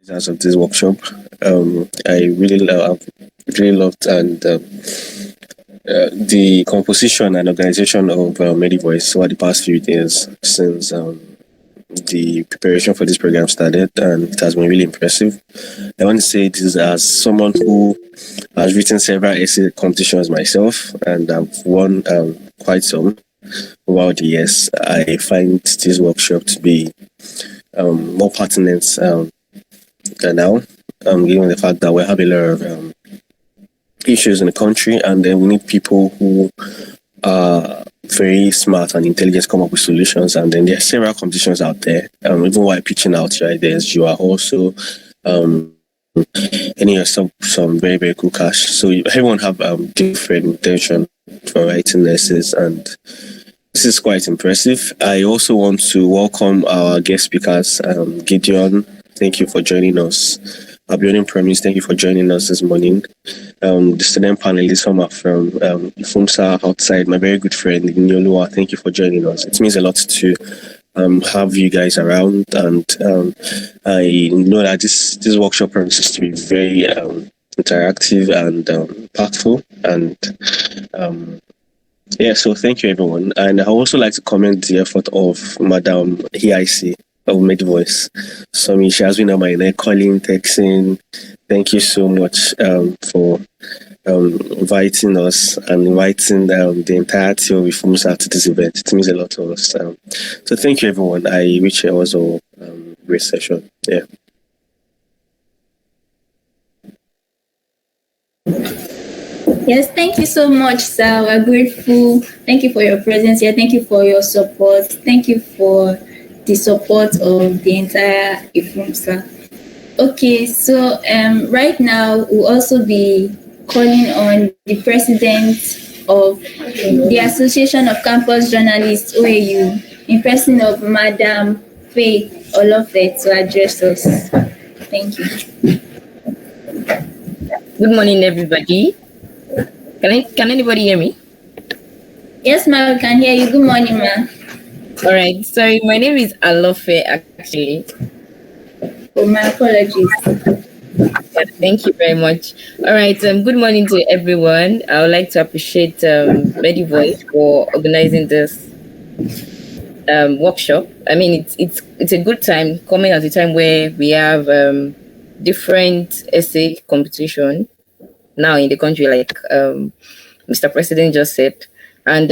as of this workshop. I've really loved and the composition and organization of MediVoice over the past few days since the preparation for this program started, and it has been really impressive. I want to say this as someone who has written several essay competitions myself, and I've won quite some over the years. I find this workshop to be more pertinent now, given the fact that we have a lot of issues in the country, and then we need people who are very smart and intelligent to come up with solutions. And then there are several competitions out there. Even while pitching out your ideas, you are also earning yourself some very, very cool cash. So everyone have different intention for writing essays, and this is quite impressive. I also want to welcome our guest speakers. Gideon, thank you for joining us. Abiodun Promise, thank you for joining us this morning. The student panelists from FUMSA outside, my very good friend Nyolua, thank you for joining us. It means a lot to have you guys around, and I know that this workshop promises to be very interactive and impactful, and so thank you everyone. And I also like to commend the effort of Madam EIC of MediVoice. So she has been on my neck, calling, texting. Thank you so much for inviting us and inviting the entirety of FUMSA to this event. It means a lot to us. So thank you everyone. I wish it was a great session. Yeah. Yes, thank you so much, sir. We're grateful. Thank you for your presence here. Thank you for your support. Thank you for the support of the entire FUMSA. Okay, so right now we'll also be calling on the president of the Association of Campus Journalists, OAU, in person of Madam Faith Olofe, to address us. Thank you. Good morning, everybody. Can anybody hear me? Yes, ma'am, we can hear you. Good morning, ma'am. All right. Sorry, my name is Alofe, actually. Oh, my apologies. But thank you very much. All right. Good morning to everyone. I would like to appreciate MediVoice for organizing this workshop. I mean, it's a good time coming at a time where we have different essay competition now in the country, like Mr. President just said. And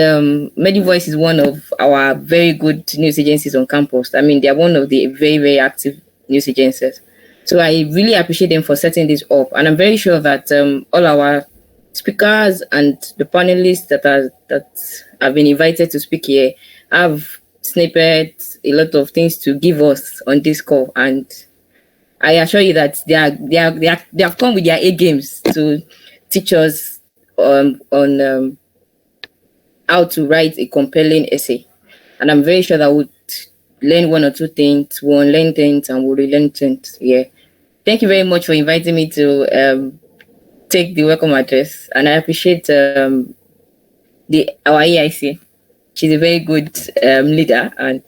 MediVoice is one of our very good news agencies on campus. I mean, they are one of the very, very active news agencies. So I really appreciate them for setting this up. And I'm very sure that all our speakers and the panelists that have been invited to speak here have snippets, a lot of things to give us on this call. And I assure you that they have come with their A games to teach us on how to write a compelling essay. And I'm very sure that we'll learn one or two things, we'll learn things, and we'll relearn things. Yeah. Thank you very much for inviting me to take the welcome address. And I appreciate our EIC. She's a very good leader and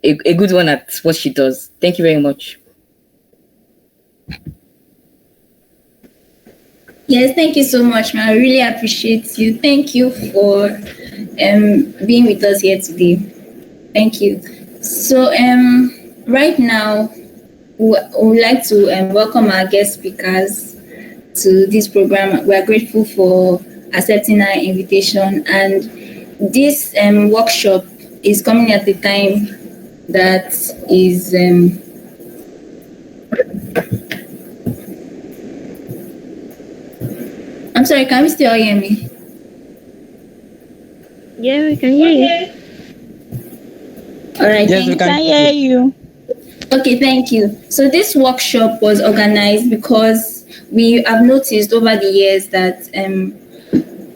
a good one at what she does. Thank you very much. Yes, thank you so much, man. I really appreciate you. Thank you for being with us here today. Thank you. So right now, we would like to welcome our guest speakers to this program. We are grateful for accepting our invitation, and this workshop is coming at the time that is I'm sorry, can we still hear me? Yeah, we can hear you. All right, yes, we can hear you. Okay, thank you. So this workshop was organized because we have noticed over the years that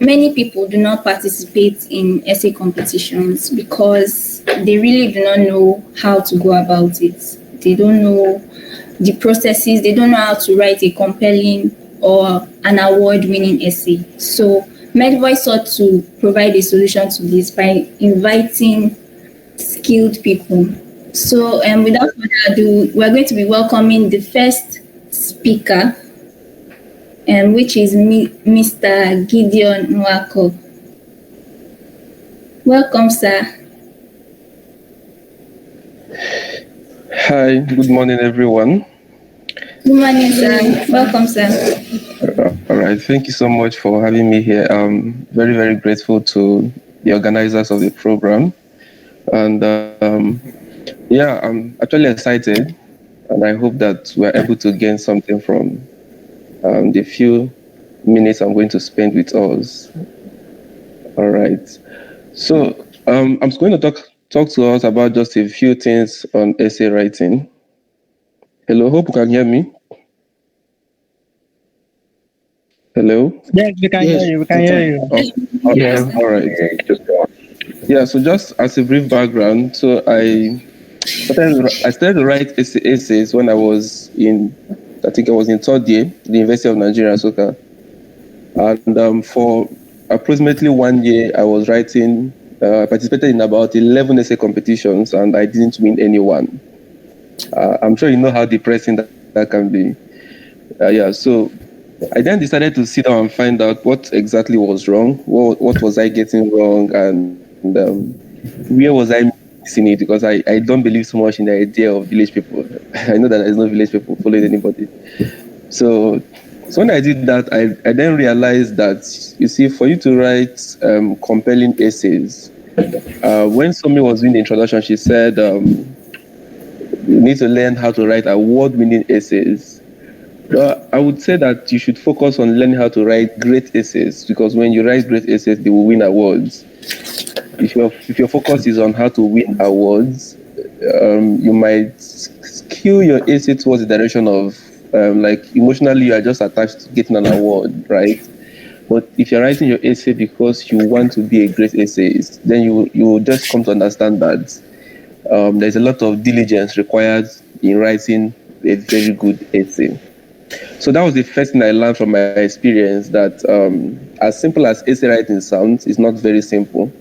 many people do not participate in essay competitions because they really do not know how to go about it. They don't know the processes. They don't know how to write a compelling or an award-winning essay. So MediVoice sought to provide a solution to this by inviting skilled people So, without further ado, we're going to be welcoming the first speaker, which is Mr. Gideon Nwako. Welcome, sir. Hi, good morning, everyone. Good morning, sir. Welcome, sir. All right, thank you so much for having me here. I'm very, very grateful to the organizers of the program. And yeah, I'm actually excited, and I hope that we're able to gain something from the few minutes I'm going to spend with us. All right. So I'm going to talk to us about just a few things on essay writing. Hello, hope you can hear me. Hello? Yes, we can hear you. We can hear you. Yeah. All right. Yeah. So just as a brief background, so I started to write essays when I was in third year, the University of Nigeria, Soka, and for approximately 1 year, I was writing. I participated in about 11 essay competitions, and I didn't win any one. I'm sure you know how depressing that can be. Yeah. So I then decided to sit down and find out what exactly was wrong, what was I getting wrong, and where was I missing it, because I don't believe so much in the idea of village people. I know that there's no village people following anybody. So when I did that, I then realized that, you see, for you to write compelling essays, when Somi was doing the introduction, she said you need to learn how to write award-winning essays. I would say that you should focus on learning how to write great essays, because when you write great essays, they will win awards. If your focus is on how to win awards, you might skew your essay towards the direction of like emotionally you are just attached to getting an award, right? But if you're writing your essay because you want to be a great essayist, then you will just come to understand that there's a lot of diligence required in writing a very good essay. So that was the first thing I learned from my experience, that as simple as essay writing sounds, it's not very simple,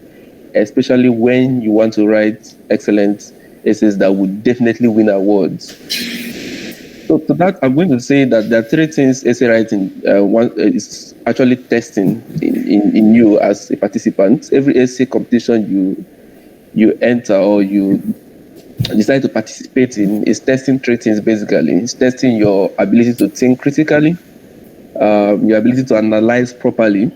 especially when you want to write excellent essays that would definitely win awards. So to that, I'm going to say that there are three things essay writing one is actually testing in you as a participant. Every essay competition you enter or you decide to participate in is testing three things basically. It's testing your ability to think critically, your ability to analyze properly.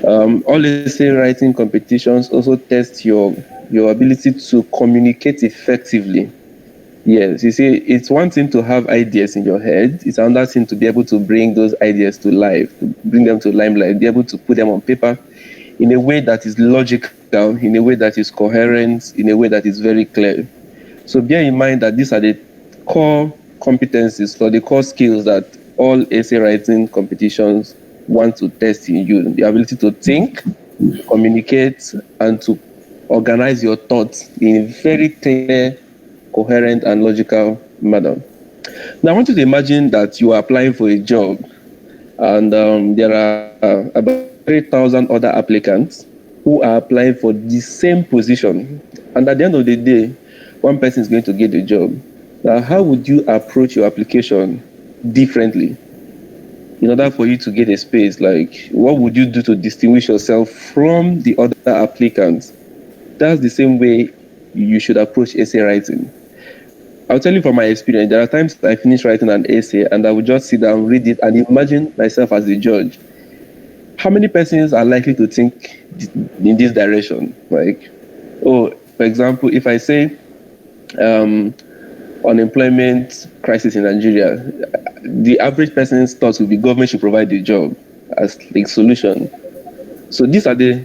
All essay writing competitions also test your ability to communicate effectively. Yes, you see, it's one thing to have ideas in your head. It's another thing to be able to bring those ideas to life, to bring them to limelight, be able to put them on paper in a way that is logical, in a way that is coherent, in a way that is very clear. So bear in mind that these are the core competencies or the core skills that all essay writing competitions want to test in you: the ability to think, communicate, and to organize your thoughts in a very clear, coherent, and logical manner. Now, I want you to imagine that you are applying for a job, and there are about 3,000 other applicants who are applying for the same position. And at the end of the day, one person is going to get the job. Now, how would you approach your application differently in order for you to get a space? Like, what would you do to distinguish yourself from the other applicants? That's the same way you should approach essay writing. I'll tell you from my experience, there are times I finish writing an essay and I would just sit down, read it, and imagine myself as the judge. How many persons are likely to think in this direction? Like, oh, for example, if I say unemployment crisis in Nigeria, the average person's thoughts will be government should provide the job as the solution. So these are the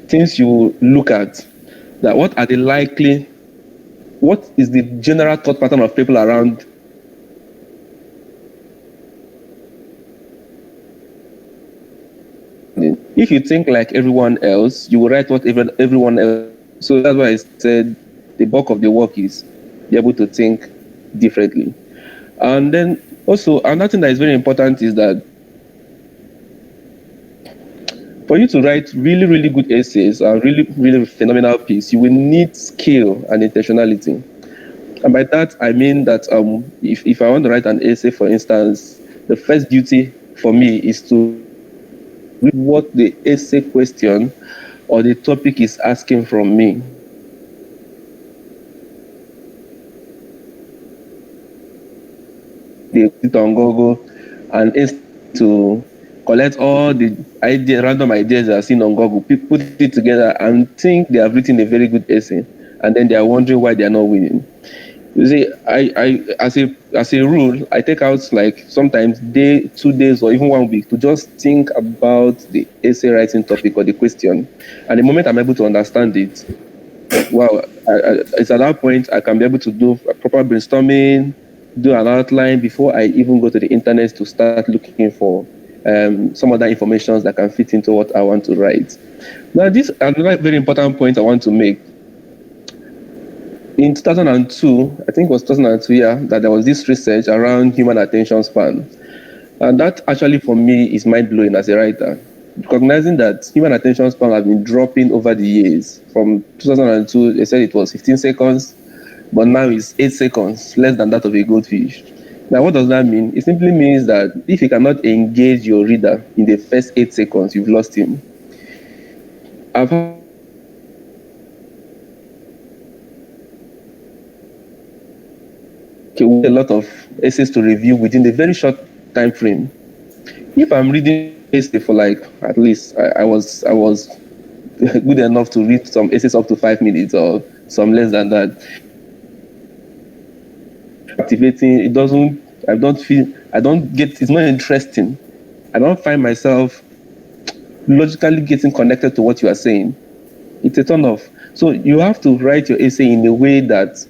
things you look at. That what is the general thought pattern of people around? If you think like everyone else, you will write what everyone else. So that's why I said the bulk of the work is be able to think differently. And then also another thing that is very important is that for you to write really, really good essays, a really, really phenomenal piece, you will need skill and intentionality. And by that, I mean that if I want to write an essay, for instance, the first duty for me is to read what the essay question or the topic is asking from me. They sit on Google and to collect all the random ideas I've seen on Google, put it together and think they have written a very good essay, and then they are wondering why they are not winning. You see, I as a rule, I take out like sometimes 2 days, or even 1 week to just think about the essay writing topic or the question, and the moment I'm able to understand it, wow, it's at that point I can be able to do a proper brainstorming, do an outline before I even go to the internet to start looking for some other information that can fit into what I want to write. Now, this is another very important point I want to make. In 2002, I think it was 2002, yeah, that there was this research around human attention span. And that actually, for me, is mind-blowing as a writer. Recognizing that human attention span has been dropping over the years. From 2002, they said it was 15 seconds, but now it's 8 seconds, less than that of a goldfish. Now, what does that mean? It simply means that if you cannot engage your reader in the first 8 seconds, you've lost him. I've had a lot of essays to review within a very short time frame. If I'm reading essay for like at least I was good enough to read some essays up to 5 minutes or some less than that. Activating, it's not interesting. I don't find myself logically getting connected to what you are saying. It's a turn off. So you have to write your essay in a way that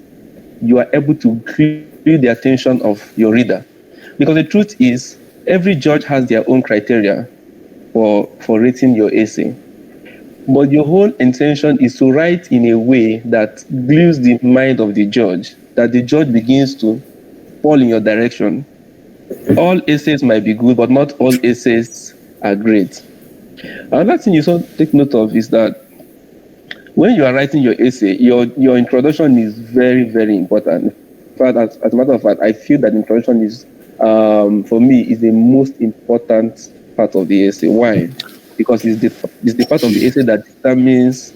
you are able to create the attention of your reader. Because the truth is, every judge has their own criteria for rating your essay. But your whole intention is to write in a way that glues the mind of the judge, that the judge begins to fall in your direction. All essays might be good, but not all essays are great. Another thing you should take note of is that when you are writing your essay, your introduction is very, very important. In fact, as a matter of fact, I feel that introduction is, for me, is the most important part of the essay. Why? Because it's the part of the essay that determines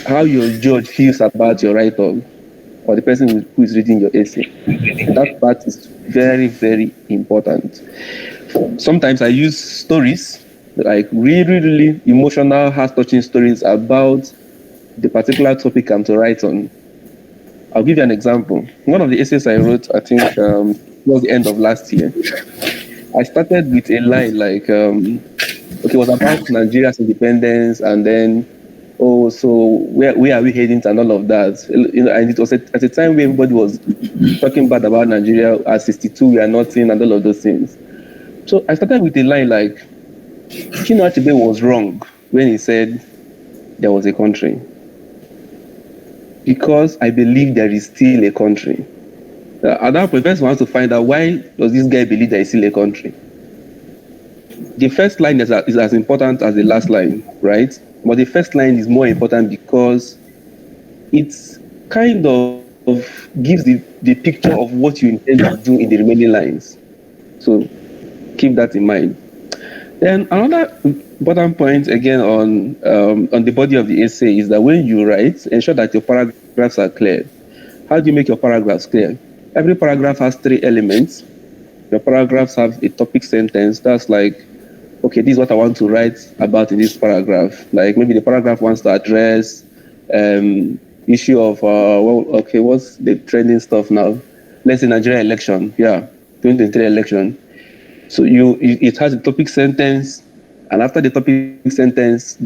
how your judge feels about your write-up or the person who is reading your essay. That part is very, very important. Sometimes I use stories, like really, really emotional, heart-touching stories about the particular topic I'm to write on. I'll give you an example. One of the essays I wrote, I think, towards the end of last year, I started with a line like, it was about Nigeria's independence, and then, so where are we heading and all of that. And it was at a time where everybody was talking bad about Nigeria. At 62, we are nothing, and all of those things. So I started with a line like, Chinua Achebe was wrong when he said there was a country. Because I believe there is still a country. At that point, first wants to find out, why does this guy believe there is still a country? The first line is as important as the last line, right? But the first line is more important because it's kind of gives the picture of what you intend to do in the remaining lines. So keep that in mind. Then another important point again on the body of the essay is that when you write, ensure that your paragraphs are clear. How do you make your paragraphs clear? Every paragraph has 3 elements. Your paragraphs have a topic sentence. That's like, okay, this is what I want to write about in this paragraph. Like maybe the paragraph wants to address issue of what's the trending stuff now? Let's say Nigeria election, 2023 election. So it has a topic sentence, and after the topic sentence,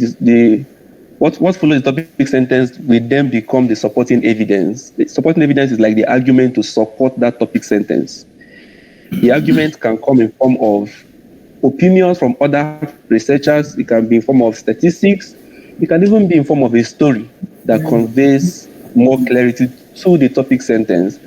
what follows the topic sentence will then become the supporting evidence. The supporting evidence is like the argument to support that topic sentence. The argument can come in form of opinions from other researchers. It can be in form of statistics. It can even be in form of a story that conveys more clarity to the topic sentence.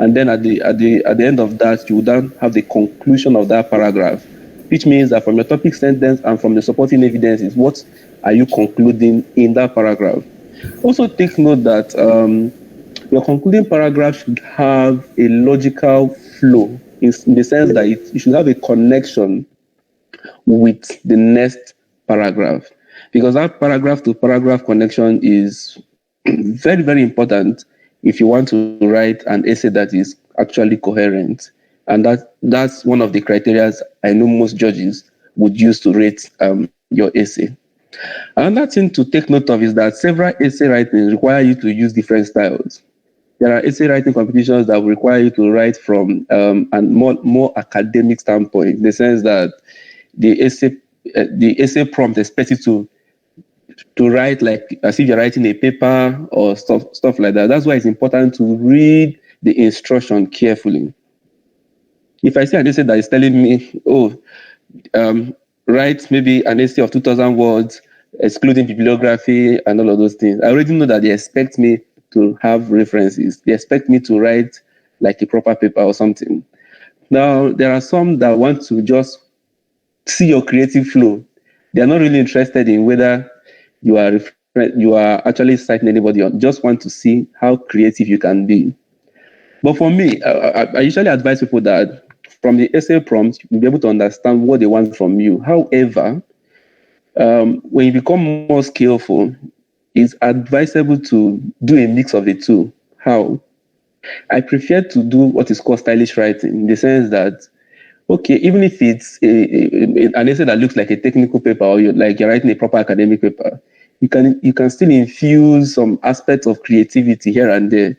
And then at the end of that, you would then have the conclusion of that paragraph, which means that from your topic sentence and from the supporting evidences, what are you concluding in that paragraph? Also take note that your concluding paragraph should have a logical flow in the sense that it should have a connection with the next paragraph, because that paragraph to paragraph connection is very, very important if you want to write an essay that is actually coherent. And that's one of the criteria I know most judges would use to rate your essay. Another thing to take note of is that several essay writings require you to use different styles. There are essay writing competitions that will require you to write from a more academic standpoint, in the sense that the essay prompt expects you to write like as if you're writing a paper or stuff like that. That's why it's important to read the instruction carefully. If I see an essay that is telling me, write maybe an essay of 2,000 words, excluding bibliography and all of those things, I already know that they expect me to have references. They expect me to write like a proper paper or something. Now, there are some that want to just see your creative flow. They are not really interested in whether you are actually citing anybody, or just want to see how creative you can be. But for me, I usually advise people that from the essay prompt, you'll be able to understand what they want from you. However, when you become more skillful, it's advisable to do a mix of the two. How? I prefer to do what is called stylish writing, in the sense that, okay, even if it's an essay that looks like a technical paper, or you're writing a proper academic paper, you can still infuse some aspects of creativity here and there.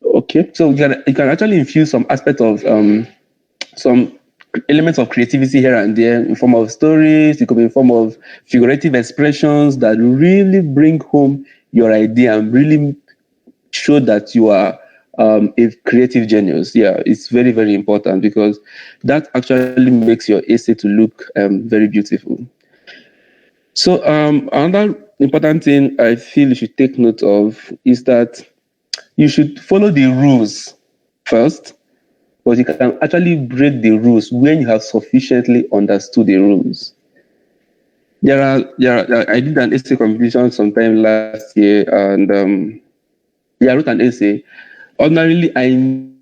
Okay, so you can actually infuse some aspect of some elements of creativity here and there in form of stories. It could be in form of figurative expressions that really bring home your idea and really show that you are a creative genius. Yeah, it's very, very important, because that actually makes your essay to look very beautiful. So another important thing I feel you should take note of is that you should follow the rules first, but you can actually break the rules when you have sufficiently understood the rules. I did an essay competition sometime last year, and I wrote an essay. Ordinarily, I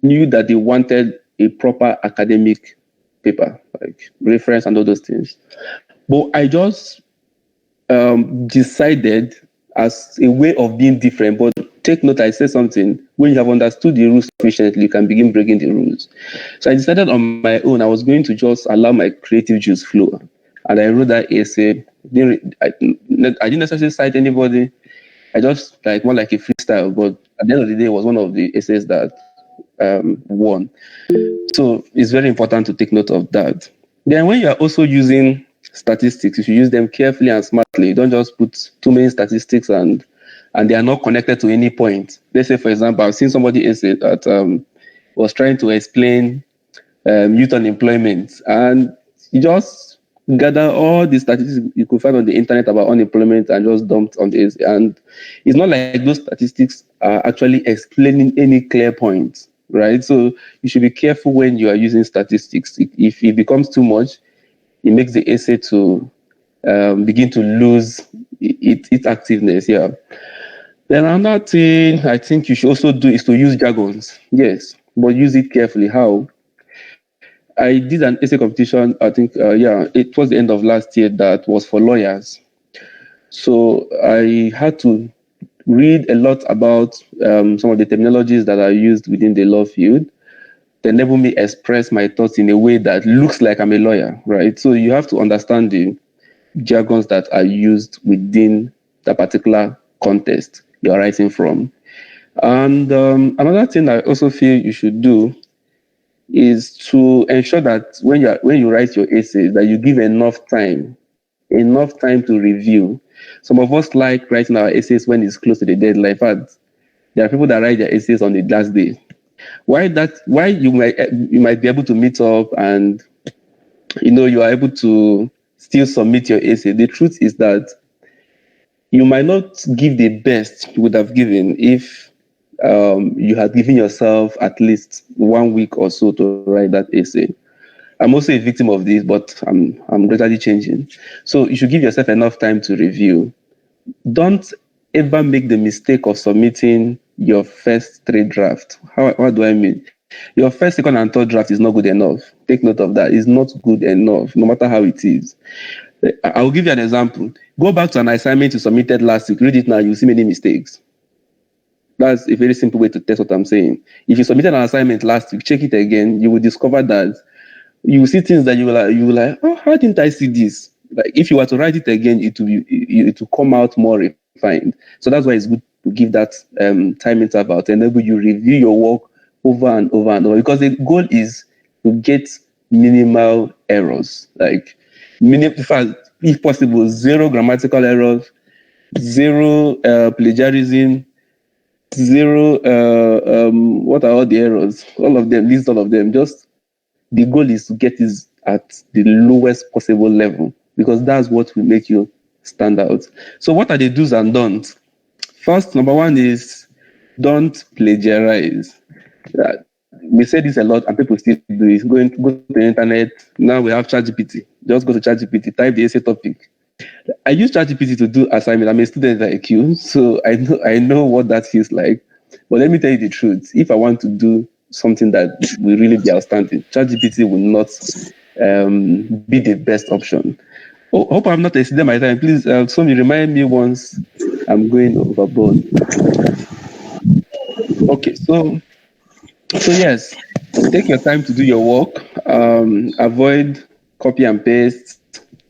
knew that they wanted a proper academic paper, like reference and all those things. But I just decided as a way of being different. But take note, I said something. When you have understood the rules sufficiently, you can begin breaking the rules. So I decided on my own, I was going to just allow my creative juice flow. And I wrote that essay. I didn't necessarily cite anybody. I just more like a freestyle. But at the end of the day, it was one of the essays that won. So it's very important to take note of that. Then when you are also using statistics, you should use them carefully and smartly. Don't just put too many statistics and they are not connected to any point. Let's say, for example, I've seen somebody essay that was trying to explain youth unemployment, and you just gather all the statistics you could find on the internet about unemployment and just dumped on the essay. And it's not like those statistics are actually explaining any clear points, right? So you should be careful when you are using statistics. If it becomes too much, it makes the essay to begin to lose its activeness. Yeah. Then another thing I think you should also do is to use jargons. Yes, but use it carefully. How? I did an essay competition, I think, it was the end of last year, that was for lawyers. So I had to read a lot about some of the terminologies that are used within the law field. They enable me express my thoughts in a way that looks like I'm a lawyer, right? So you have to understand the jargons that are used within that particular context you're writing from. And another thing I also feel you should do is to ensure that when you write your essays, that you give enough time to review. Some of us like writing our essays when it's close to the deadline. In fact, there are people that write their essays on the last day. Why you might be able to meet up and you are able to still submit your essay. The truth is that you might not give the best you would have given if you had given yourself at least 1 week or so to write that essay. I'm also a victim of this, but I'm gradually changing. So you should give yourself enough time to review. Don't ever make the mistake of submitting your first 3 drafts. What do I mean? Your first, second, and third draft is not good enough. Take note of that. It's not good enough, no matter how it is. I will give you an example. Go back to an assignment you submitted last week. Read it now. You'll see many mistakes. That's a very simple way to test what I'm saying. If you submitted an assignment last week, check it again. You will discover that you will see things that you will like, oh, how didn't I see this? Like if you were to write it again, it will come out more refined. So that's why it's good to give that time interval to enable you review your work over and over and over, because the goal is to get minimal errors, like if possible, 0 grammatical errors, 0 plagiarism, 0 what are all the errors? All of them, list all of them. Just the goal is to get this at the lowest possible level, because that's what will make you stand out. So what are the do's and don'ts? First, number 1 is don't plagiarize. We say this a lot and people still do it. Go to the internet. Now we have ChatGPT. Just go to ChatGPT, type the essay topic. I use ChatGPT to do assignment. I'm a student like you, so I know what that feels like. But let me tell you the truth. If I want to do something that will really be outstanding, ChatGPT will not be the best option. Hope I'm not exceeding my time. Please, somebody remind me once I'm going overboard. Okay, so yes, take your time to do your work. Avoid copy and paste.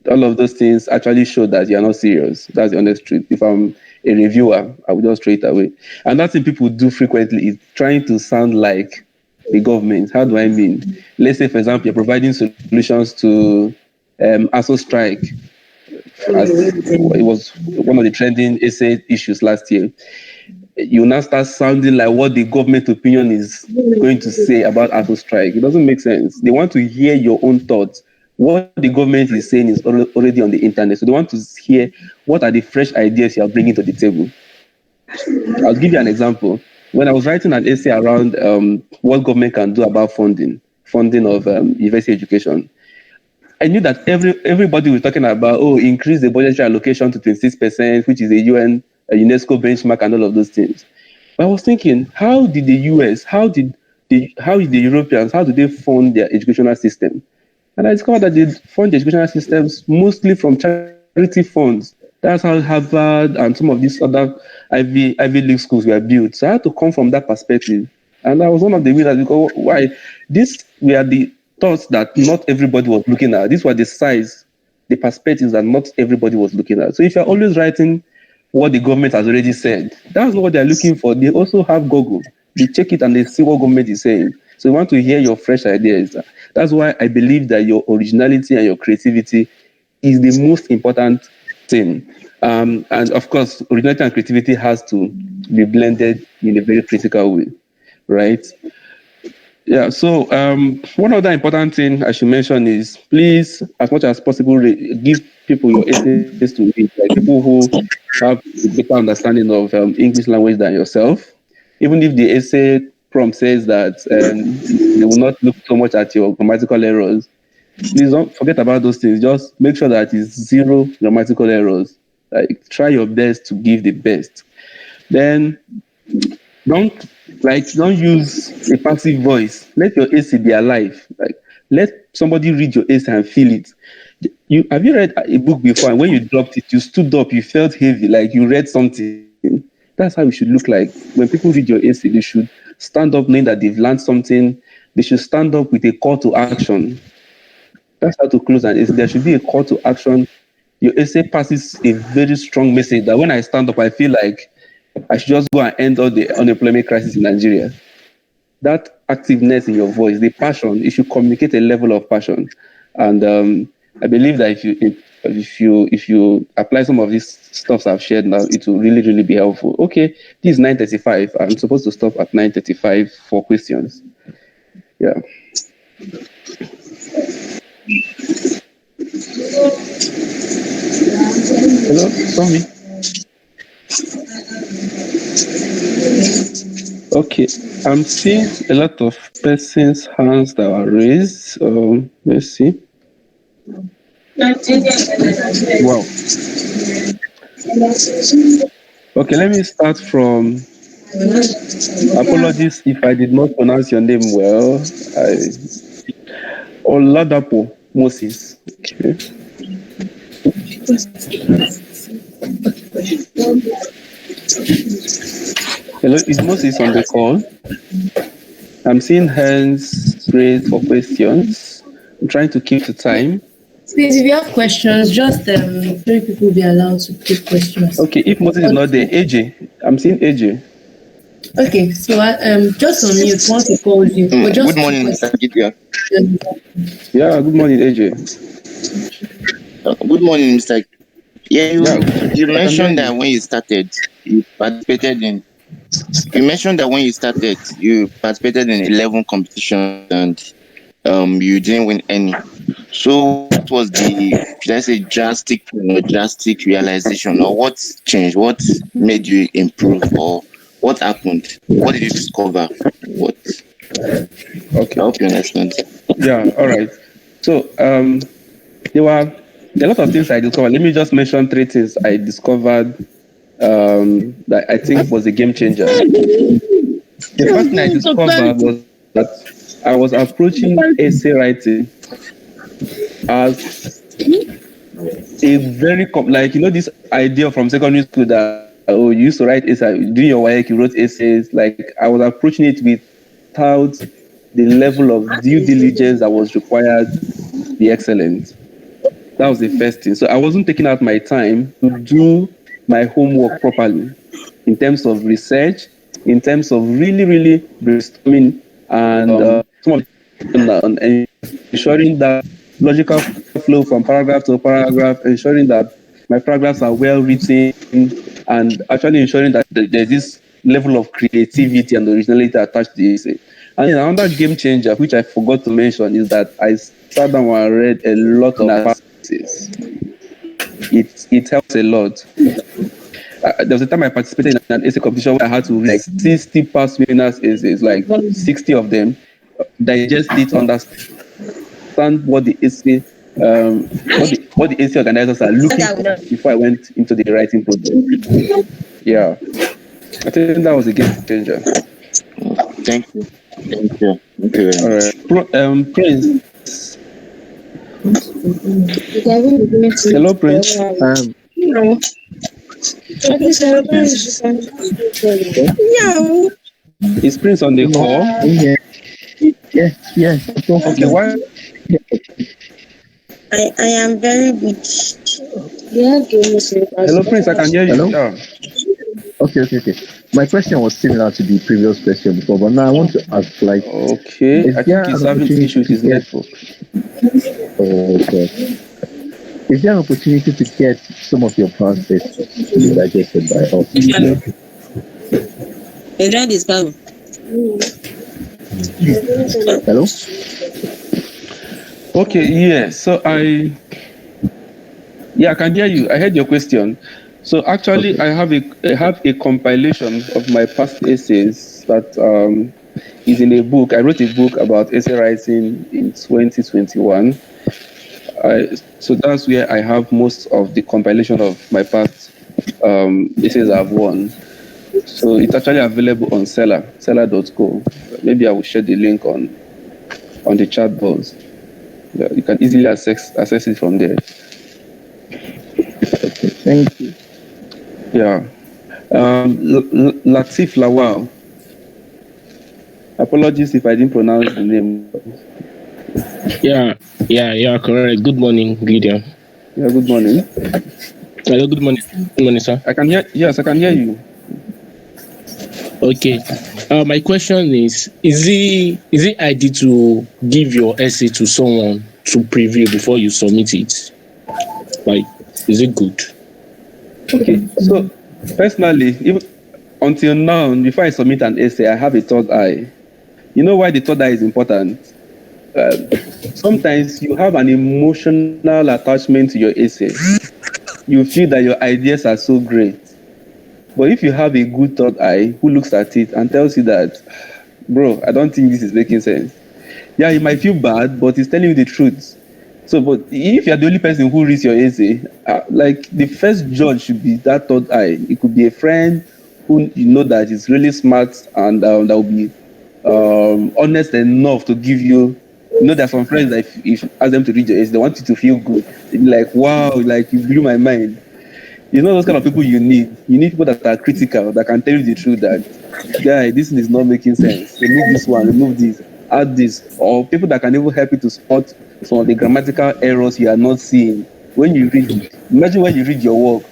All of those things actually show that you're not serious. That's the honest truth. If I'm a reviewer, I would just throw it away. And that's thing people do frequently is trying to sound like the government. How do I mean? Let's say, for example, you're providing solutions to ASO strike. As it was one of the trending essay issues last year. You now start sounding like what the government opinion is going to say about ASO strike. It doesn't make sense. They want to hear your own thoughts. What the government is saying is already on the internet. So they want to hear what are the fresh ideas you are bringing to the table. I'll give you an example. When I was writing an essay around what government can do about funding of university education, I knew that everybody was talking about, increase the budgetary allocation to 26%, which is a UNESCO benchmark and all of those things. But I was thinking, how did the US, how did the Europeans, how do they fund their educational system? And I discovered that they fund the educational systems mostly from charity funds. That's how Harvard and some of these other Ivy League schools were built. So I had to come from that perspective. And I was one of the winners because why? These were the thoughts that not everybody was looking at. These were the perspectives that not everybody was looking at. So if you're always writing what the government has already said, that's not what they're looking for. They also have Google. They check it and they see what government is saying. So you want to hear your fresh ideas. That's why I believe that your originality and your creativity is the most important thing. And of course, originality and creativity has to be blended in a very critical way, right? Yeah, so one other important thing I should mention is please, as much as possible, give people your essays to read, like people who have a better understanding of English language than yourself. Even if the essay prompt says that they will not look so much at your grammatical errors, please don't forget about those things. Just make sure that it's 0 grammatical errors. Like, try your best to give the best. Then don't use a passive voice. Let your essay be alive. Like, let somebody read your essay and feel it. Have you read a book before, and when you dropped it, you stood up, you felt heavy, like you read something? That's how it should look like. When people read your essay, they should stand up knowing that they've learned something. They should stand up with a call to action. That's how to close an essay. There should be a call to action. Your essay passes a very strong message that when I stand up, I feel like I should just go and end all the unemployment crisis in Nigeria. That activeness in your voice, the passion, it should communicate a level of passion. And I believe that if you apply some of these stuffs I've shared now, it will really, really be helpful. Okay, this is 9:35. I'm supposed to stop at 9:35 for questions. Yeah. Hello, Tommy. Okay, I'm seeing a lot of persons' hands that are raised. Let's see. Wow. Okay, let me start from. Apologies if I did not pronounce your name well. Oladapo Moses. Okay. Hello, is Moses on the call? I'm seeing hands raised for questions. I'm trying to keep the time. Please, if you have questions, just 3 people be allowed to take questions. Okay, if Moses is not there, AJ. I'm seeing AJ. Okay, so just on mute once he calls you. But just good morning, Mr. Gideon. Yeah, good morning, AJ. Good morning, Mr. Yeah, you I mentioned that when you started, you participated in. You mentioned that when you started, you participated in 11 competitions and you didn't win any. So what was the, should I say, drastic realization, or what changed? What made you improve, or what happened? What did you discover? What? Okay. I hope you understand. Yeah, all right. So there were a lot of things I discovered. Let me just mention 3 things I discovered that I think was a game changer. The first thing I discovered was that I was approaching essay writing as a very this idea from secondary school that you used to write essay, doing your work, you wrote essays. Like, I was approaching it without the level of due diligence that was required to be excellent. That was the first thing. So I wasn't taking out my time to do my homework properly in terms of research, in terms of really brainstorming, and ensuring that logical flow from paragraph to paragraph, ensuring that my paragraphs are well written, and actually ensuring that there's this level of creativity and originality attached to the essay. And then another game changer, which I forgot to mention, is that I sat down and read a lot of analysis. It helps a lot. There was a time I participated in an essay competition where I had to read 60 past winners essays, like 60 of them, digest it, understand what the essay, what the essay organizers are looking for before I went into the writing process. Yeah, I think that was a game changer. Thank you. All right, Prince. Hello, Prince. Is Prince on the call? Yes. Okay, why? I am very weak. Hello, Prince, I can hear you. Hello? Yeah. Okay. My question was similar to the previous question before, but now I want to ask, like, Okay, I think he's having issues with his network. Okay. Is there an opportunity to get some of your past essays digested by us? Hello? Okay, yeah. So I can hear you. I heard your question. So actually, okay. I have a compilation of my past essays that is in a book. I wrote a book about essay writing in 2021. So that's where I have most of the compilation of my past essays I've won. So it's actually available on seller.co. Maybe I will share the link on the chat box. Yeah, you can easily access it from there. Okay, thank you. Yeah. Latif Lawal. Apologies if I didn't pronounce the name. Yeah, correct. Good morning, Gideon. Yeah, good morning. Hello, good morning. Good morning, sir. I can hear you. Okay. My question is it ideal to give your essay to someone to preview before you submit it? Like, is it good? Okay, so personally, even until now, before I submit an essay, I have a third eye. You know why the third eye is important? Sometimes you have an emotional attachment to your essay. You feel that your ideas are so great. But if you have a good third eye who looks at it and tells you that, bro, I don't think this is making sense. Yeah, you might feel bad, but he's telling you the truth. So, but if you're the only person who reads your essay, like the first judge should be that third eye. It could be a friend who you know that is really smart and that will be honest enough to give you. You know, there are some friends that if you ask them to read your essay, they want you to feel good. They'll be like, wow, like you blew my mind. You know those kind of people you need. You need people that are critical, that can tell you the truth that, guy, this is not making sense. Remove this one, remove this, add this. Or people that can even help you to spot some of the grammatical errors you are not seeing. When you read it, imagine when you read your work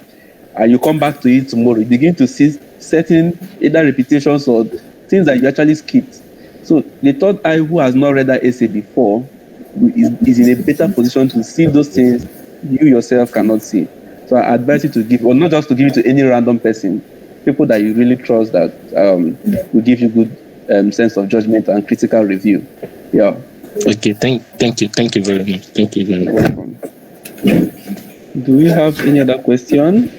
and you come back to it tomorrow, you begin to see certain either repetitions or things that you actually skipped. So the third eye who has not read that essay before is in a better position to see those things you yourself cannot see. So I advise you to give, or not just to give it to any random person, people that you really trust that will give you good sense of judgment and critical review. Yeah. Okay, thank you very much. Thank you very much. Welcome. Do we have any other questions?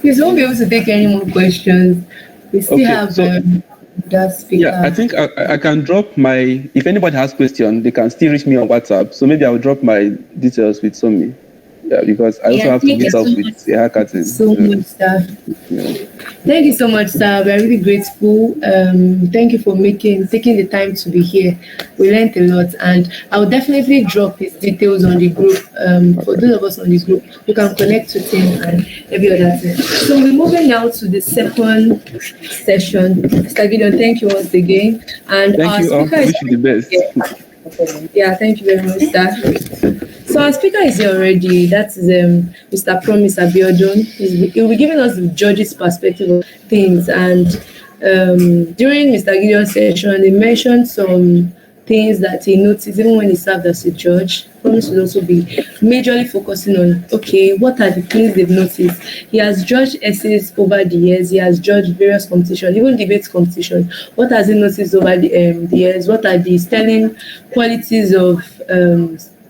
Please won't be able to take any more questions. We still have the speaker. Yeah, I think I can drop my, if anybody has questions, they can still reach me on WhatsApp. So maybe I'll drop my details with Somi. Yeah, because I also have to meet up with a hackathon. So much, sir. Yeah. Thank you so much, sir. We're really grateful. Thank you for taking the time to be here. We learned a lot, and I'll definitely drop his details on the group. For those of us on this group, you can connect with him and every other thing. So we're moving now to the second session. Mr. Gideon, thank you once again. And thank our you. speaker Wish you the best. Yeah, thank you very much, sir. So our speaker is here already. That's Mr. Promise Abiodun. He'll be giving us the judge's perspective of things. And during Mr. Gideon's session, they mentioned some things that he noticed even when he served as a judge. Promise will also be majorly focusing on, okay, what are the things they've noticed? He has judged essays over the years. He has judged various competitions, even debate competition. What has he noticed over the years? What are the sterling qualities of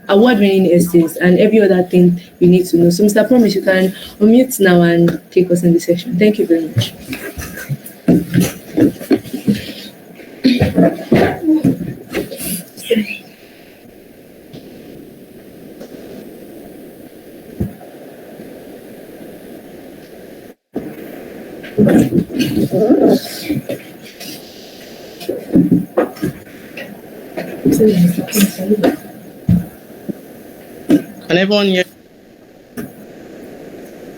award-winning essays and every other thing you need to know? So, Mr. Promise, you can unmute now and take us in the section. Thank you very much. Can everyone hear?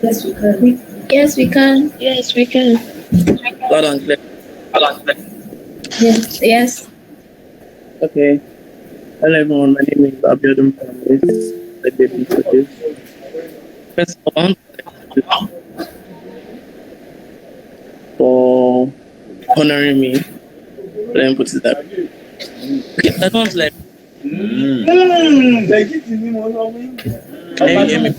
Yes, we can. Yes, we can. Yes, we can. Loud and clear. Yes. Okay. Hello everyone, my name is Abiodun Promise, the deputy judge. First of all, for honoring me. Let me put it that way. Okay, that one's like. Can you hear me?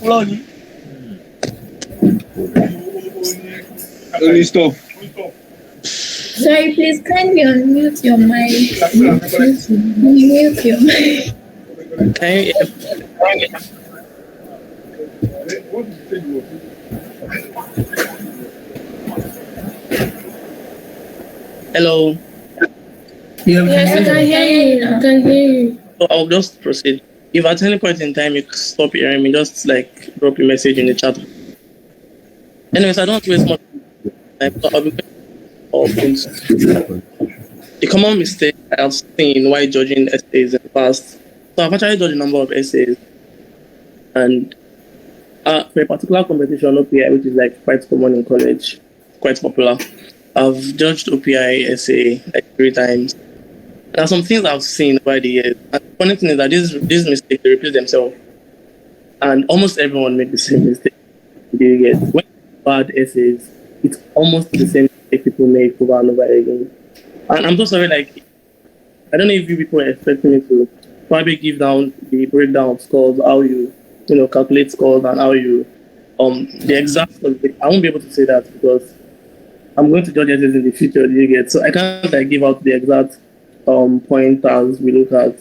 Only stop. Sorry, please kindly unmute your mic. Unmute your mic. Can you hear me? Hello. Yes, I can hear you. I can hear you. So I'll just proceed. If at any point in time you stop hearing me, just like drop a message in the chat. Anyways, I don't waste much time. I'll be the common mistake I've seen while judging essays in the past. So I've actually judged a number of essays, and for a particular competition, OPI, which is like quite common in college, quite popular, I've judged OPI essay like 3 times. There are some things I've seen over the years. And the funny thing is that these mistakes, they repeat themselves. And almost everyone makes the same mistake. You get when bad essays, it's almost the same mistake people make over and over again. And I'm just sorry, like, I don't know if you people are expecting me to probably give down the breakdown of scores, how you calculate scores and how you, the exact scores. I won't be able to say that because I'm going to judge essays in the future, you get. So I can't like give out the exact pointers we look at,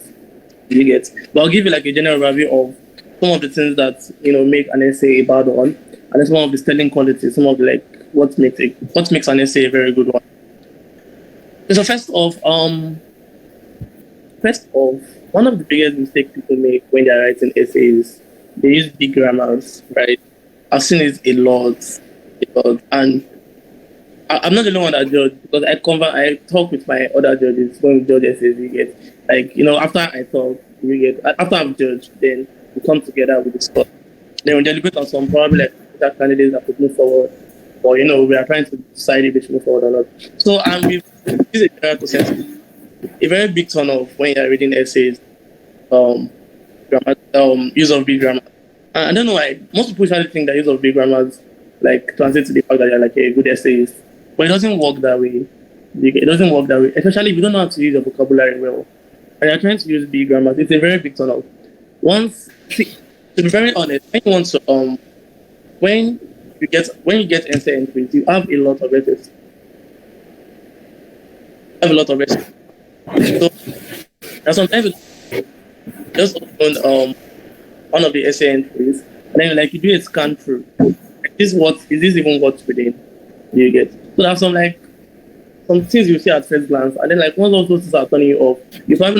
you get. But I'll give you like a general review of some of the things that make an essay a bad one, and then some of the sterling qualities, some of the like what makes an essay a very good one. So first first off, one of the biggest mistakes people make when they're writing essays, they use big grammars, right? I've seen it a lot. And I'm not the only one that judge because I talk with my other judges when we judge essays. We get after I talk, after I've judged, then we come together, we discuss. Then we deliberate on some probably like that candidates that could move forward, or we are trying to decide if they should move forward or not. So we've used a general consensus. A very big turn off when you're reading essays, use of big grammar. And I don't know why most people usually think that use of big grammars like translates to the fact that you're like a good essayist. But it doesn't work that way. It doesn't work that way, especially if you don't know how to use your vocabulary well. And you're trying to use big grammar, it's a very big turn off. To be very honest, when you get essay entries, you have a lot of essays. So sometimes just open one of the essay entries, and then you do a scan through. Is this even what's within? You get. So there's some things you see at first glance, and then once those things are turning you off, you're probably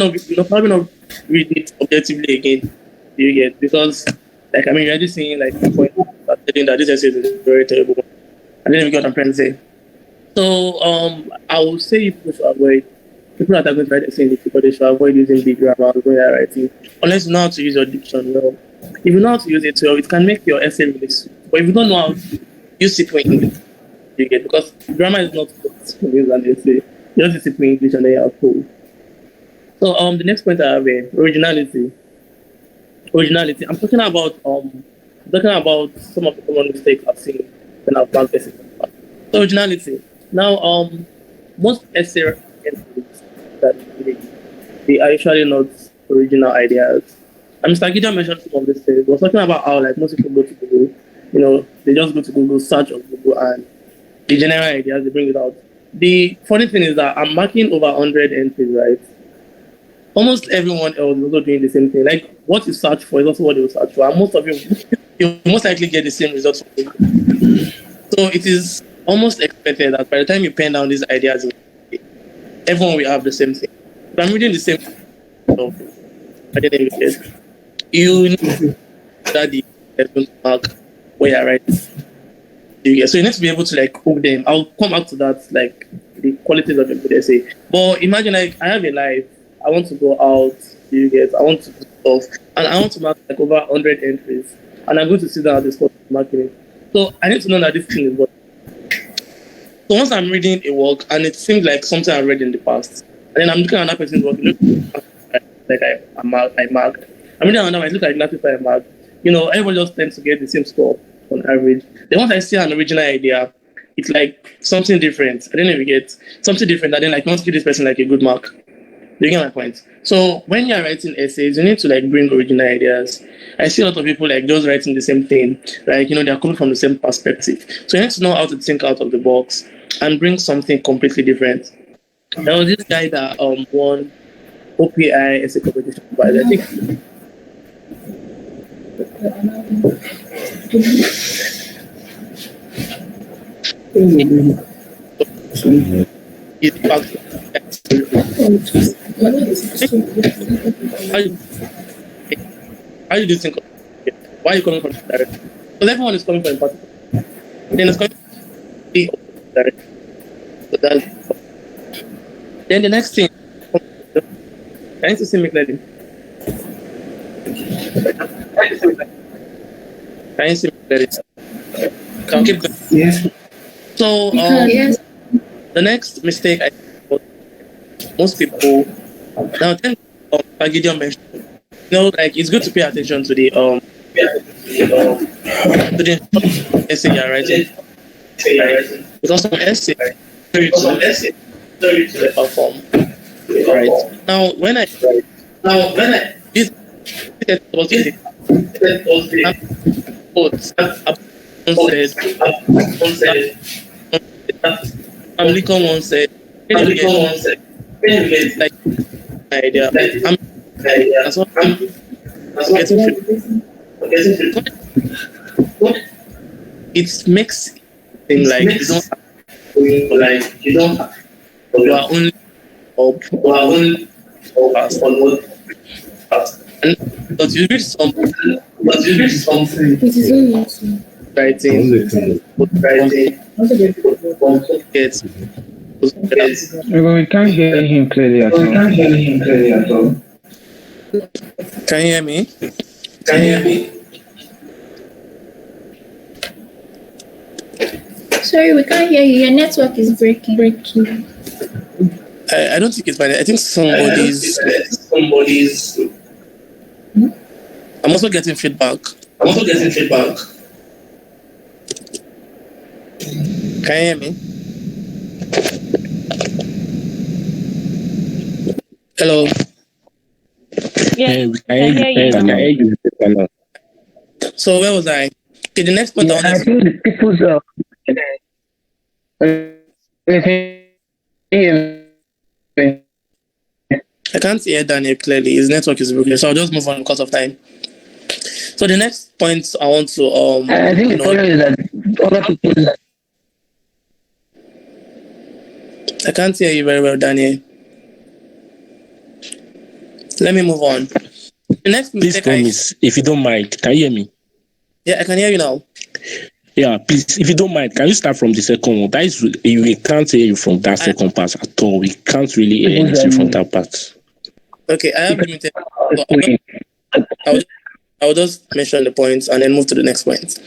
not read it objectively again. You get, because you're already seeing point that telling that this essay is very terrible. And then we got what I'm trying to say. So I would say people should avoid people that are going to write essay in the paper, they should avoid using big grammar when they're writing, unless you know how to use your diction well. If you know how to use it well, it can make your essay really sweet. But if you don't know how to use simple English, you get, because grammar is not what to use an essay. You just use simple English and then you are cool. So the next point I have here, originality. I'm talking about some of the common mistakes I've seen when I've done essays. So originality. Now most essay entries that they are usually not original ideas. And Mr. Gideon mentioned some of these things. He was talking about how most people go to Google, they just go to Google, search on Google, and the general ideas, they bring it out. The funny thing is that I'm marking over 100 entries, right? Almost everyone else is also doing the same thing. What you search for is also what they will search for. And most of you most likely get the same results from Google. So it is almost expected that by the time you pen down these ideas, everyone will have the same thing. If I'm reading the same thing, you need that the mark where you're writing. So you need to be able to hook them. I'll come back to that, the qualities of a good essay. But imagine I have a life. I want to go out. I want to do stuff, and I want to mark over 100 entries, and I'm going to sit down and discuss marking it. So I need to know that this thing is what. So once I'm reading a work and it seems like something I read in the past, and then I'm looking at another person's work, I marked. I'm reading another one, I look at the I marked. Everybody just tends to get the same score on average. Then once I see an original idea, it's something different. I don't know if you get something different. I then want to give this person a good mark. Do you get my point? So when you're writing essays, you need to bring original ideas. I see a lot of people just writing the same thing. They're coming from the same perspective. So you need to know how to think out of the box and bring something completely different. There was this guy that won OPI essay competition, but I think it's back. How do you think of it? Why are you coming from the direction? Because everyone is coming from a particular. Then it's coming from the direction. So then the next thing, I need to see me clearly. Can you see me clearly? Can keep going. Yes. So the next mistake most people now then Gideon mentioned, it's good to pay attention to the essay you're writing, because some essay to perform. Right now, when I this was once said idea. That's what I'm getting. It makes it seem you are only past. And, but you read something, writing, it's, We can't hear him clearly at all. Can you hear me? Sorry, we can't hear you. Your network is breaking. I don't think it's mine. I think somebody's. I'm also getting feedback. Can you hear me? Hello. Yeah, we can hear you. So where was I? Okay, the next point I I wanted to. think the people's I can't hear Daniel clearly. His network is broken, so I'll just move on because of time. So the next point I want to I think the problem is that other people. I can't hear you very well, Daniel. Let me move on. The next Please mistake promise, if you don't mind, can you hear me? Yeah, I can hear you now. Yeah, please, if you don't mind, can you start from the second one? That is, we can't hear you from that second part at all. We can't really hear anything from that part. Okay, I have limited. I will just mention the points and then move to the next point.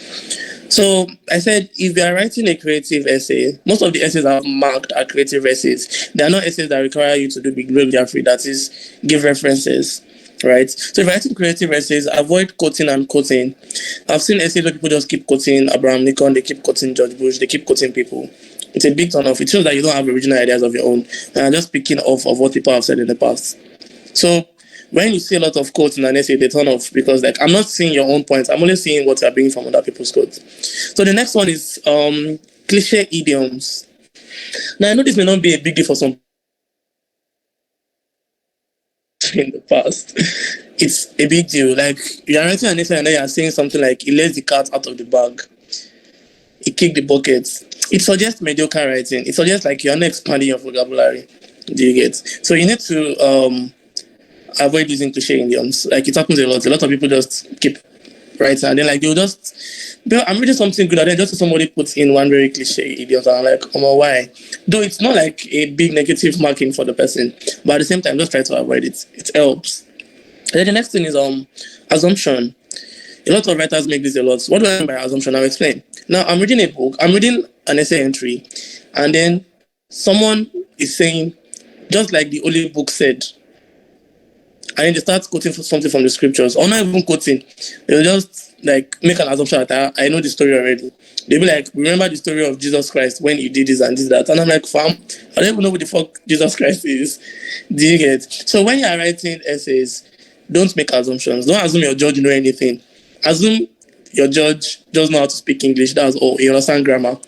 So I said, if you are writing a creative essay, most of the essays I've marked are creative essays. They are not essays that require you to do bibliography, that is, give references, right? So if you're writing creative essays, avoid quoting and quoting. I've seen essays where people just keep quoting Abraham Lincoln, they keep quoting George Bush, they keep quoting people. It's a big turn off. It shows that you don't have original ideas of your own, and are just picking off of what people have said in the past. So when you see a lot of quotes in an essay, they turn off because, like, I'm not seeing your own points. I'm only seeing what you're bringing from other people's quotes. So the next one is cliche idioms. Now, I know this may not be a big deal for some in the past. It's a big deal. Like, you're writing an essay and then you're saying something like, he let the cat out of the bag. He kicked the bucket. It suggests mediocre writing. It suggests, like, you're not expanding your vocabulary. Do you get? So you need to avoid using cliche idioms. Like, it happens a lot. A lot of people just keep writing and then, like, they'll just, I'm reading something good and then just somebody puts in one very cliche idiom and I'm like, oh, why? Though it's not like a big negative marking for the person, but at the same time, just try to avoid it. It helps. And then the next thing is assumption. A lot of writers make this a lot. What do I mean by assumption? I'll explain. Now, I'm reading a book, I'm reading an essay entry, and then someone is saying, just like the Holy Book said, and then they start quoting something from the scriptures, or not even quoting. They'll just like make an assumption that I know the story already. They'll be like, remember the story of Jesus Christ when he did this and this, that. And I'm like, fam, I don't even know who the fuck Jesus Christ is. Do you get? So when you're writing essays, don't make assumptions. Don't assume your judge know anything. Assume your judge doesn't know how to speak English. That's all. He understands grammar.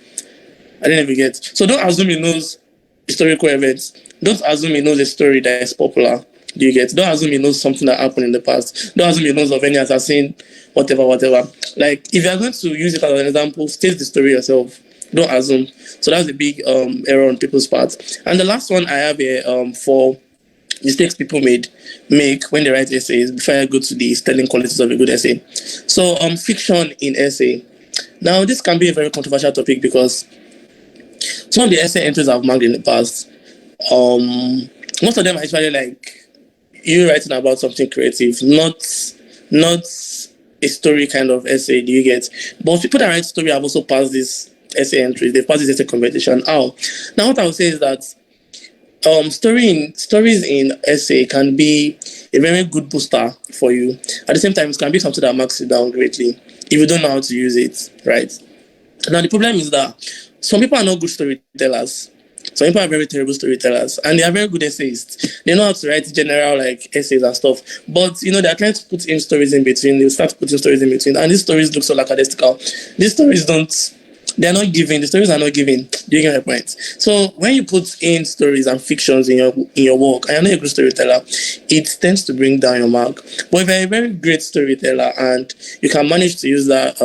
I didn't even get. So don't assume he knows historical events. Don't assume he knows a story that is popular. Do you get? Don't assume he knows something that happened in the past. Don't assume he knows of any assassin, whatever. Like, if you're going to use it as an example, state the story yourself. Don't assume. So that's a big error on people's part. And the last one I have here for mistakes people make when they write essays, before I go to the sterling qualities of a good essay. So fiction in essay. Now, this can be a very controversial topic because some of the essay entries I've marked in the past, most of them are actually like you writing about something creative, not a story kind of essay. Do you get? But people that write story have also passed this essay entries. They've passed this essay competition. How? Now, what I would say is that stories in essay can be a very good booster for you. At the same time, it can be something that marks you down greatly if you don't know how to use it, right? Now, the problem is that some people are not good storytellers. Some people are very terrible storytellers, and they are very good essayists. They know how to write general like essays and stuff, but they're trying to put in stories in between. They start putting stories in between, and these stories look so lackadaisical. These stories they're not giving. The stories are not giving. Do you get my point? So when you put in stories and fictions in your work, and you're not a good storyteller, it tends to bring down your mark. But if you're a very great storyteller and you can manage to use that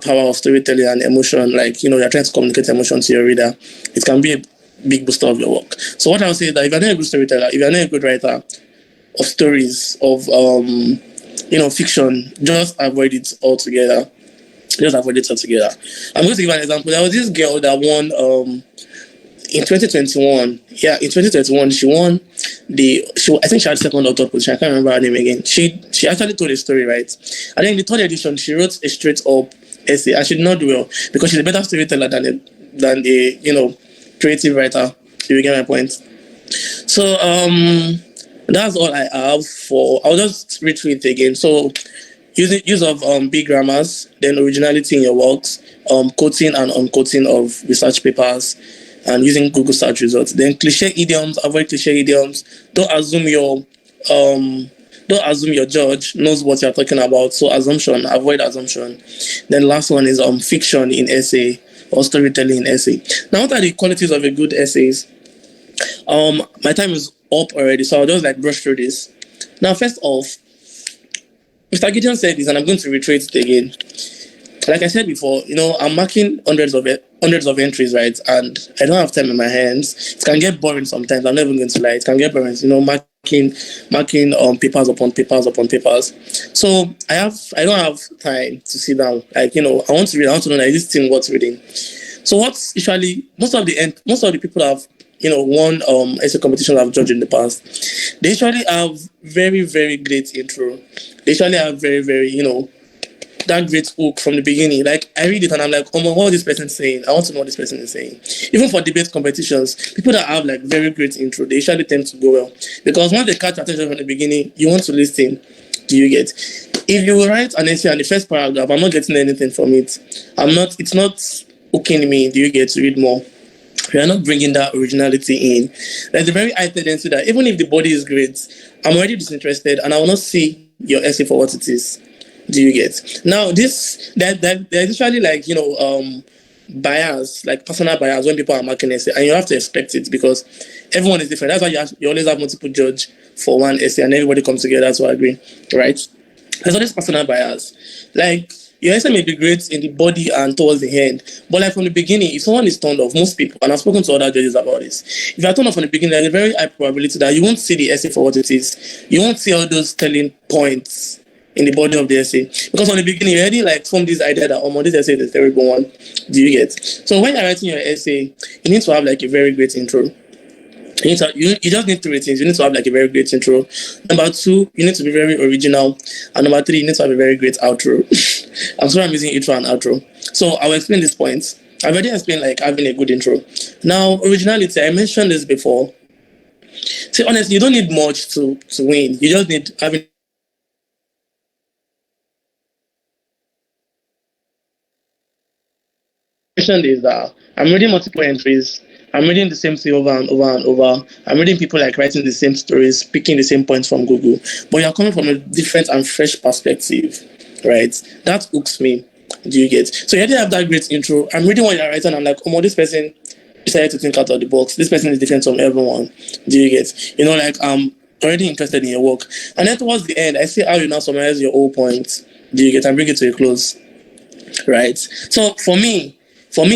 power of storytelling and emotion, like you're trying to communicate emotion to your reader, it can be big booster of your work. So what I would say is that if you're not a good storyteller, if you're not a good writer of stories, of fiction, just avoid it altogether. Just avoid it altogether. I'm going to give an example. There was this girl that won in 2021. Yeah, in 2021, she won I think she had second or third position. I can't remember her name again. She actually told a story, right? And then in the third edition, she wrote a straight up essay, and she did not do well because she's a better storyteller than a creative writer. You get my point? So that's all I have for. I'll just read through it again. So use of big grammars, then originality in your works, quoting and unquoting of research papers, and using Google search results. Then cliche idioms, avoid cliche idioms. Don't assume your judge knows what you're talking about. So assumption, avoid assumption. Then last one is fiction in essay or storytelling in essay. Now, what are the qualities of a good essays? My time is up already, so I'll just brush through this. Now, first off, Mr. Gideon said this, and I'm going to reiterate it again. Like I said before, I'm marking hundreds of entries, right? And I don't have time in my hands. It can get boring sometimes. I'm not even going to lie. It can get boring, marking papers upon papers upon papers. So I don't have time to sit down. I want to read. I want to know that this thing worth reading. So what's usually most of the people have won essay competitions I've judged in the past, they usually have very, very great intro. They usually have very, very, that great hook from the beginning. Like, I read it and I'm like, oh my, what is this person saying? I want to know what this person is saying. Even for debate competitions, people that have very great intro, they usually tend to go well. Because once they catch attention from the beginning, you want to listen. Do you get? If you write an essay and the first paragraph, I'm not getting anything from it. It's not hooking me. Do you get to read more? We are not bringing that originality in. There's a very high tendency that even if the body is great, I'm already disinterested and I will not see your essay for what it is. Do you get? Now, there's usually bias, personal bias when people are marking essay, and you have to expect it because everyone is different. That's why you always have multiple judge for one essay and everybody comes together to agree, right? There's always personal bias. Your essay may be great in the body and towards the end, but from the beginning, if someone is turned off, most people, and I've spoken to other judges about this, if you are turned off from the beginning, there's a very high probability that you won't see the essay for what it is. You won't see all those telling points in the body of the essay. Because from the beginning, you already formed this idea that, this essay is a terrible one. Do you get? So when you're writing your essay, you need to have a very great intro. You just need three things. You need to have a very great intro. Number two, you need to be very original. And number three, you need to have a very great outro. I'm sorry I'm using intro and outro. So I'll explain these points. I've already explained having a good intro. Now, originality, I mentioned this before. See, honestly, you don't need much to win. You just need having is that I'm reading multiple entries. I'm reading the same thing over and over and over. I'm reading people writing the same stories, picking the same points from Google. But you're coming from a different and fresh perspective, right? That hooks me. Do you get? So you already have that great intro. I'm reading what you're writing. I'm like, this person decided to think out of the box. This person is different from everyone. Do you get? I'm already interested in your work. And then towards the end, I see how you now summarize your whole points. Do you get? And bring it to a close, right? So for me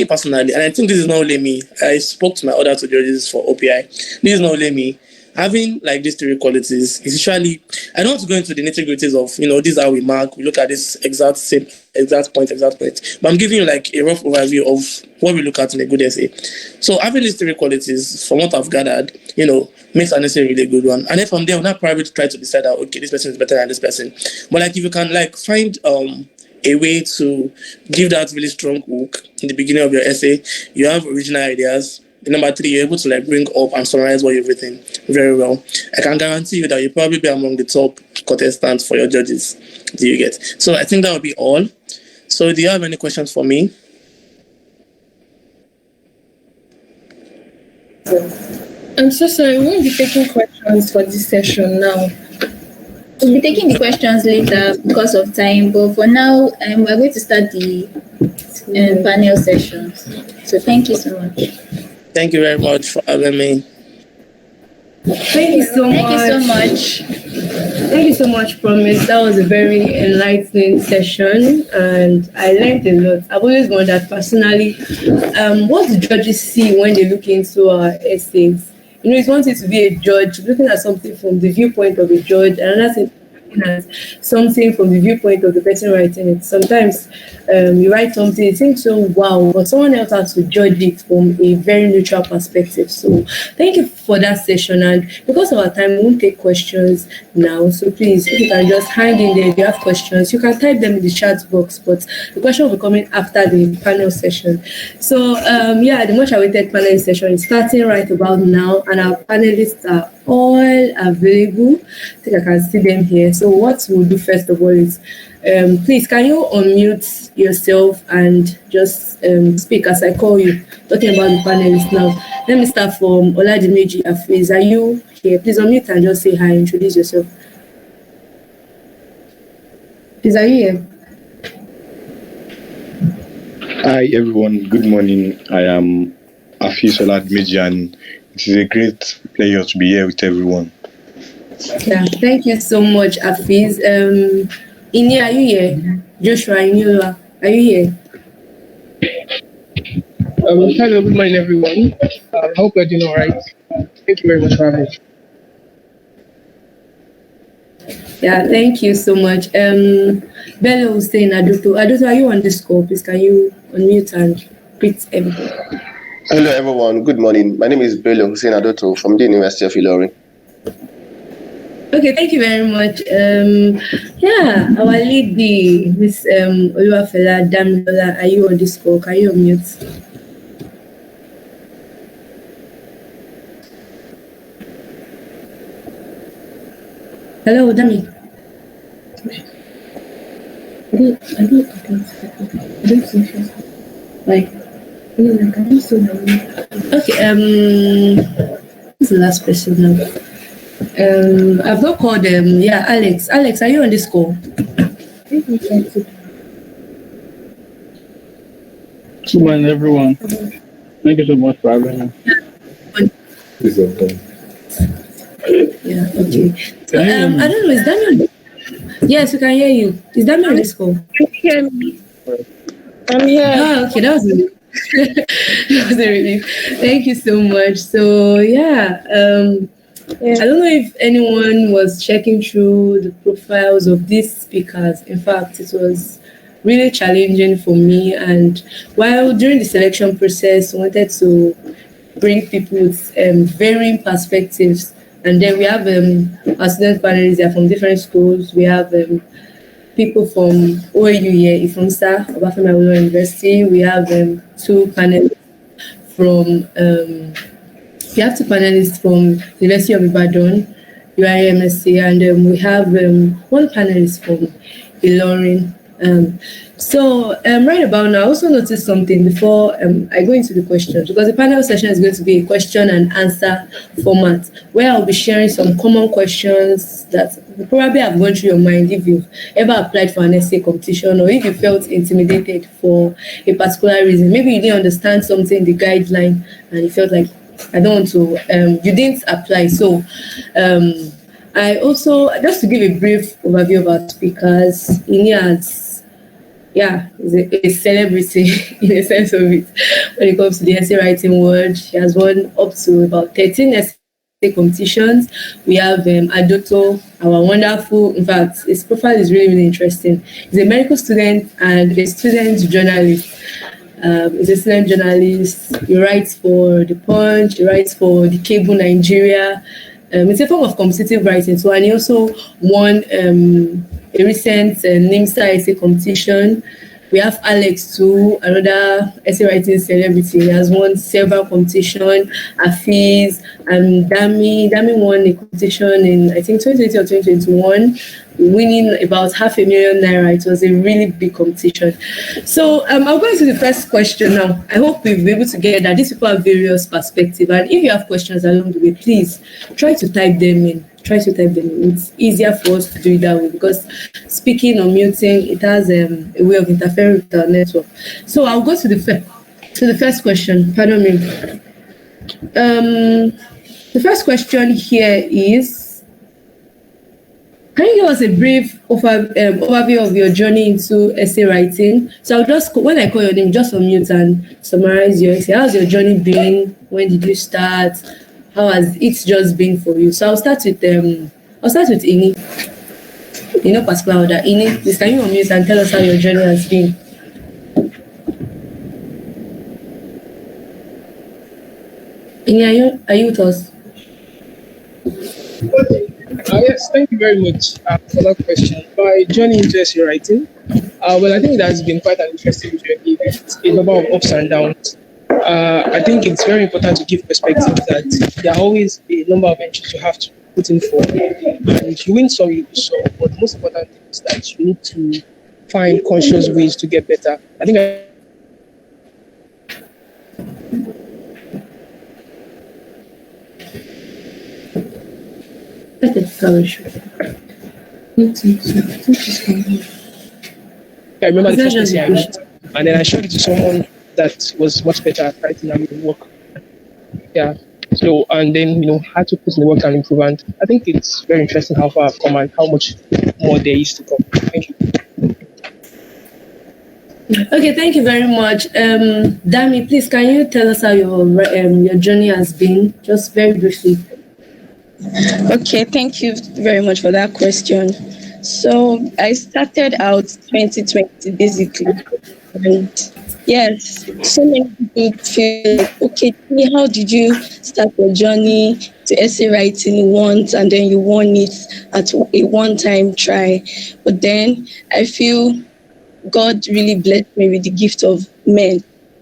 personally, and I think this is not only me, I spoke to my other two judges for OPI. This is not only me. Having these three qualities is usually, I don't want to go into the nitty-gritties of, this is how we mark, we look at this exact point. But I'm giving you a rough overview of what we look at in a good essay. So having these three qualities, from what I've gathered, makes an essay a really good one. And then from there, we'll not probably try to decide that, okay, this person is better than this person. But if you can find a way to give that really strong hook in the beginning of your essay, you have original ideas. Number three, you're able to bring up and summarize what you've written very well. I can guarantee you that you'll probably be among the top contestants for your judges. Do you get? So I think that will be all. So do you have any questions for me? I'm so sorry, we won't be taking questions for this session now. We'll be taking the questions later because of time, but for now, we're going to start the panel session. So thank you so much. Thank you very much for having me. Thank you so much. Thank you so much. Thank you so much, Promise. That was a very enlightening session, and I learned a lot. I've always wondered personally, what do judges see when they look into our essays? It's one thing to be a judge, looking at something from the viewpoint of a judge, and another thing looking at something from the viewpoint of the person writing it. Sometimes you write something, you think so wow, but someone else has to judge it from a very neutral perspective. So thank you for that session. And because of our time, we won't take questions now. So please, if you can just hang in there, if you have questions, you can type them in the chat box. But the question will be coming after the panel session. So the much awaited panel session is starting right about now, and our panelists are all available. I think I can see them here. So what we'll do first of all is please, can you unmute yourself and just speak as I call you, talking about the panelists now. Let me start from Oladimeji Afiz. Are you here? Please unmute and just say hi, introduce yourself. Please, are you here? Hi, everyone. Good morning. I am Afiz Oladimeji, and it is a great pleasure to be here with everyone. Yeah, thank you so much, Afiz. Ini, are you here? Joshua, Inyola, are you here? Hello, good morning, everyone. I hope you're doing all right. Thank you very much for having me. Yeah, thank you so much. Bello Hussein Aduto. Aduto, are you on this call? Please, can you unmute and greet everybody? Hello, everyone. Good morning. My name is Bello Hussein Aduto from the University of Ilorin. Okay, thank you very much. Our lady, Miss Oluwafela Damilola, are you on this call? Can you unmute? Hello, Dami. I don't see her. Like, I don't see her. Okay, who's the last person now? I've not called them. Yeah, Alex. Alex, are you on this call? Good morning, everyone. Thank you so much for having me. Yeah, okay. So, I don't know, is Dami on? Yes, we can hear you. Is Dami on this call? Can you hear me? I'm here. Ah, okay, that was a relief. That was a relief. Thank you so much. So, I don't know if anyone was checking through the profiles of these speakers. In fact, it was really challenging for me. And while during the selection process, I wanted to bring people with varying perspectives. And then we have our student panelists, they are from different schools. We have people from OAU here, Ifumsa, Obafemi Awolowo University. We have two panelists from University of Ibadan, UIMSC, and we have one panelist from Ilorin. Right about now, I also noticed something before I go into the questions, because the panel session is going to be a question and answer format where I'll be sharing some common questions that probably have gone through your mind if you've ever applied for an essay competition, or if you felt intimidated for a particular reason. Maybe you didn't understand something in the guideline and you felt like, I don't want to, you didn't apply. So I also, just to give a brief overview of our speakers, Inia is a celebrity in a sense of it when it comes to the essay writing world. She has won up to about 13 essay competitions. We have Adoto, our wonderful, in fact, his profile is really, really interesting. He's a medical student and a student journalist. He's a student journalist. He writes for The Punch, he writes for The Cable Nigeria. It's a form of competitive writing. So, and he also won a recent NIMSA essay competition. We have Alex too, another essay writing celebrity. He has won several competitions. Afiz and Dami. Dami won a competition in, I think, 2020 or 2021, winning about $500,000 naira. It was a really big competition. So I'll go into the first question now. I hope we'll be able to get that. These people have various perspectives. And if you have questions along the way, please try to type them in. It's easier for us to do it that way, because speaking or muting, it has a way of interfering with our network. So I'll go to the first question. Pardon me. The first question here is, Can you give us a brief overview of your journey into essay writing? So I'll just, when I call your name, just unmute and summarize your essay. How's your journey been? When did you start? How has it just been for you? So I'll start with Ini. In no particular order. Ini, please can you unmute and tell us how your journey has been? Ini, are you with us? Yes, thank you very much for that question. My journey into essay writing, well, I think it has been quite an interesting journey with a number of ups and downs. I think it's very important to give perspective that there are always a number of entries you have to put in for, and you win some, you lose some. But the most important thing is that you need to find conscious ways to get better. I think I remember the first essay I wrote, and then I showed it to someone that was much better at writing than me work. Yeah. So, and then, had to put in the work and improve. And I think it's very interesting how far I've come and how much more there is to come. Thank you. Okay, thank you very much. Dami, please, can you tell us how your journey has been? Just very briefly. Okay, thank you very much for that question. So I started out 2020 basically, and yes, so many people feel like, okay, how did you start your journey to essay writing once and then you won it at a one-time try? But then I feel God really blessed me with the gift of men.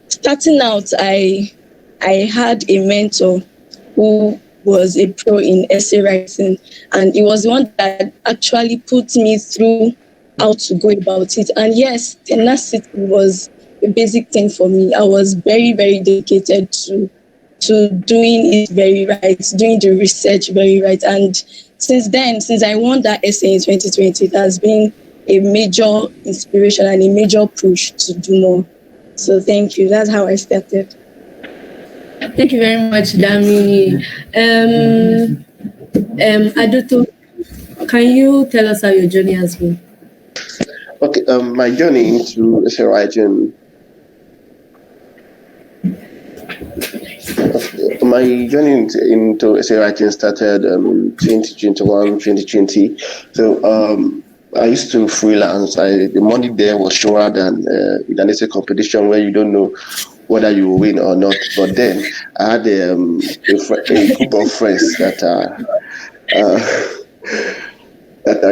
Starting out, I had a mentor who was a pro in essay writing, and it was the one that actually put me through how to go about it. And yes, tenacity was a basic thing for me. I was very, very dedicated to doing it very right, doing the research very right. And since I won that essay in 2020, it has been a major inspiration and a major push to do more. So thank you. That's how I started. Thank you very much, Dami. Adoto, can you tell us how your journey has been? Okay, my journey into essay writing. My journey into essay writing started 2021, 2020. So I used to freelance. The money there was surer than in an essay competition where you don't know whether you will win or not. But then I had a group of friends that are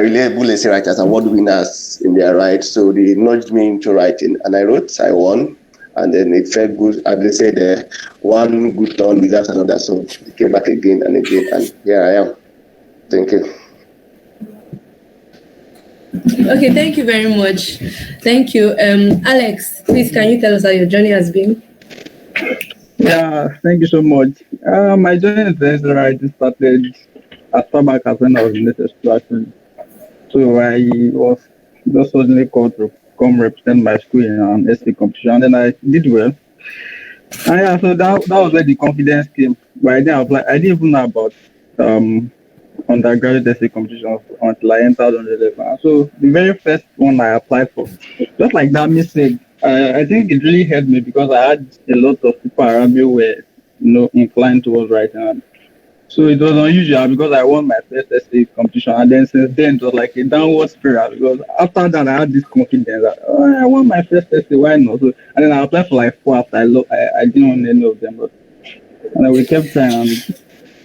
reliable essay writers, award winners in their right. So they nudged me into writing, and I wrote. I won, and then it felt good. And they said one good turn deserves another. So I came back again and again, and here I am. Thank you. Okay, thank you very much. Thank you. Alex, please, can you tell us how your journey has been? Yeah, thank you so much. My journey into essay writing started as far back as when I was in latest actually. So I was just suddenly called to come represent my school in an essay competition, and then I did well. And yeah, so that was where the confidence came. But I didn't apply. I didn't even know about undergraduate essay competitions until I entered on the level. So the very first one I applied for, just like Dami said, I think it really helped me because I had a lot of people around me who were, inclined towards writing. So it was unusual because I won my first essay competition, and then since then it was like a downward spiral because after that I had this confidence that I won my first essay, why not? So, and then I applied for like 4 after I didn't want any of them, and then we kept trying. And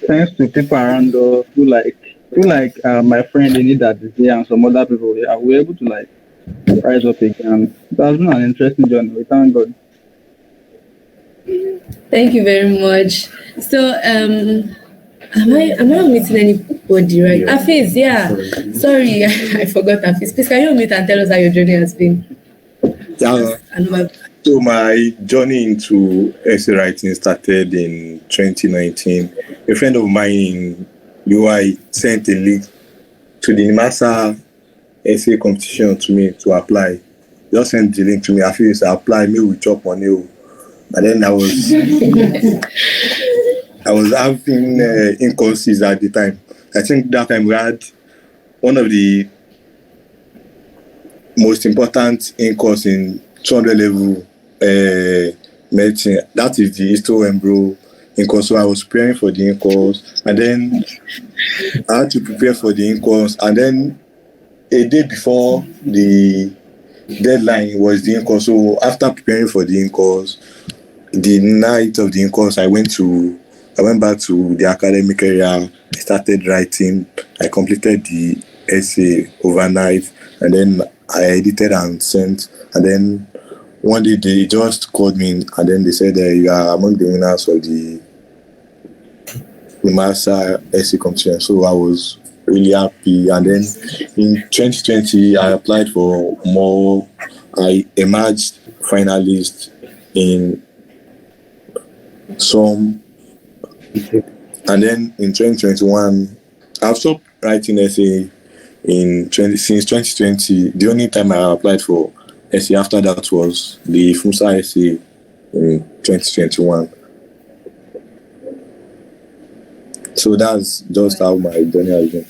thanks to people around us who like my friend Enida this and some other people, we were able to rise up again. It has been an interesting journey. We thank God. Thank you very much. So am I meeting anybody, right? Yeah. Afiz, yeah. Sorry, I forgot Afiz. Please, can you meet and tell us how your journey has been? Yeah. So my journey into essay writing started in 2019. A friend of mine in UI sent a link to the NIMASA essay competition to me to apply. Just sent the link to me. I feel I apply, me with chop on you. And then I was having inconsistencies at the time. I think that time we had one of the most important in course in 200 level medicine. That is the histo embro in course. So I was preparing for the in course, and then I had to prepare for the in course, and then a day before the deadline was the in course. So after preparing for the in course, the night of the in course, I went back to the academic area. I started writing. I completed the essay overnight, and then I edited and sent. And then one day they just called me, and then they said that you are among the winners of the master essay competition. So I was really happy. And then in 2020, I applied for more. I emerged finalist in some, and then in 2021, I've stopped writing essay since 2020. The only time I applied for essay after that was the FUMSA essay in 2021. So that's just how my journey has been.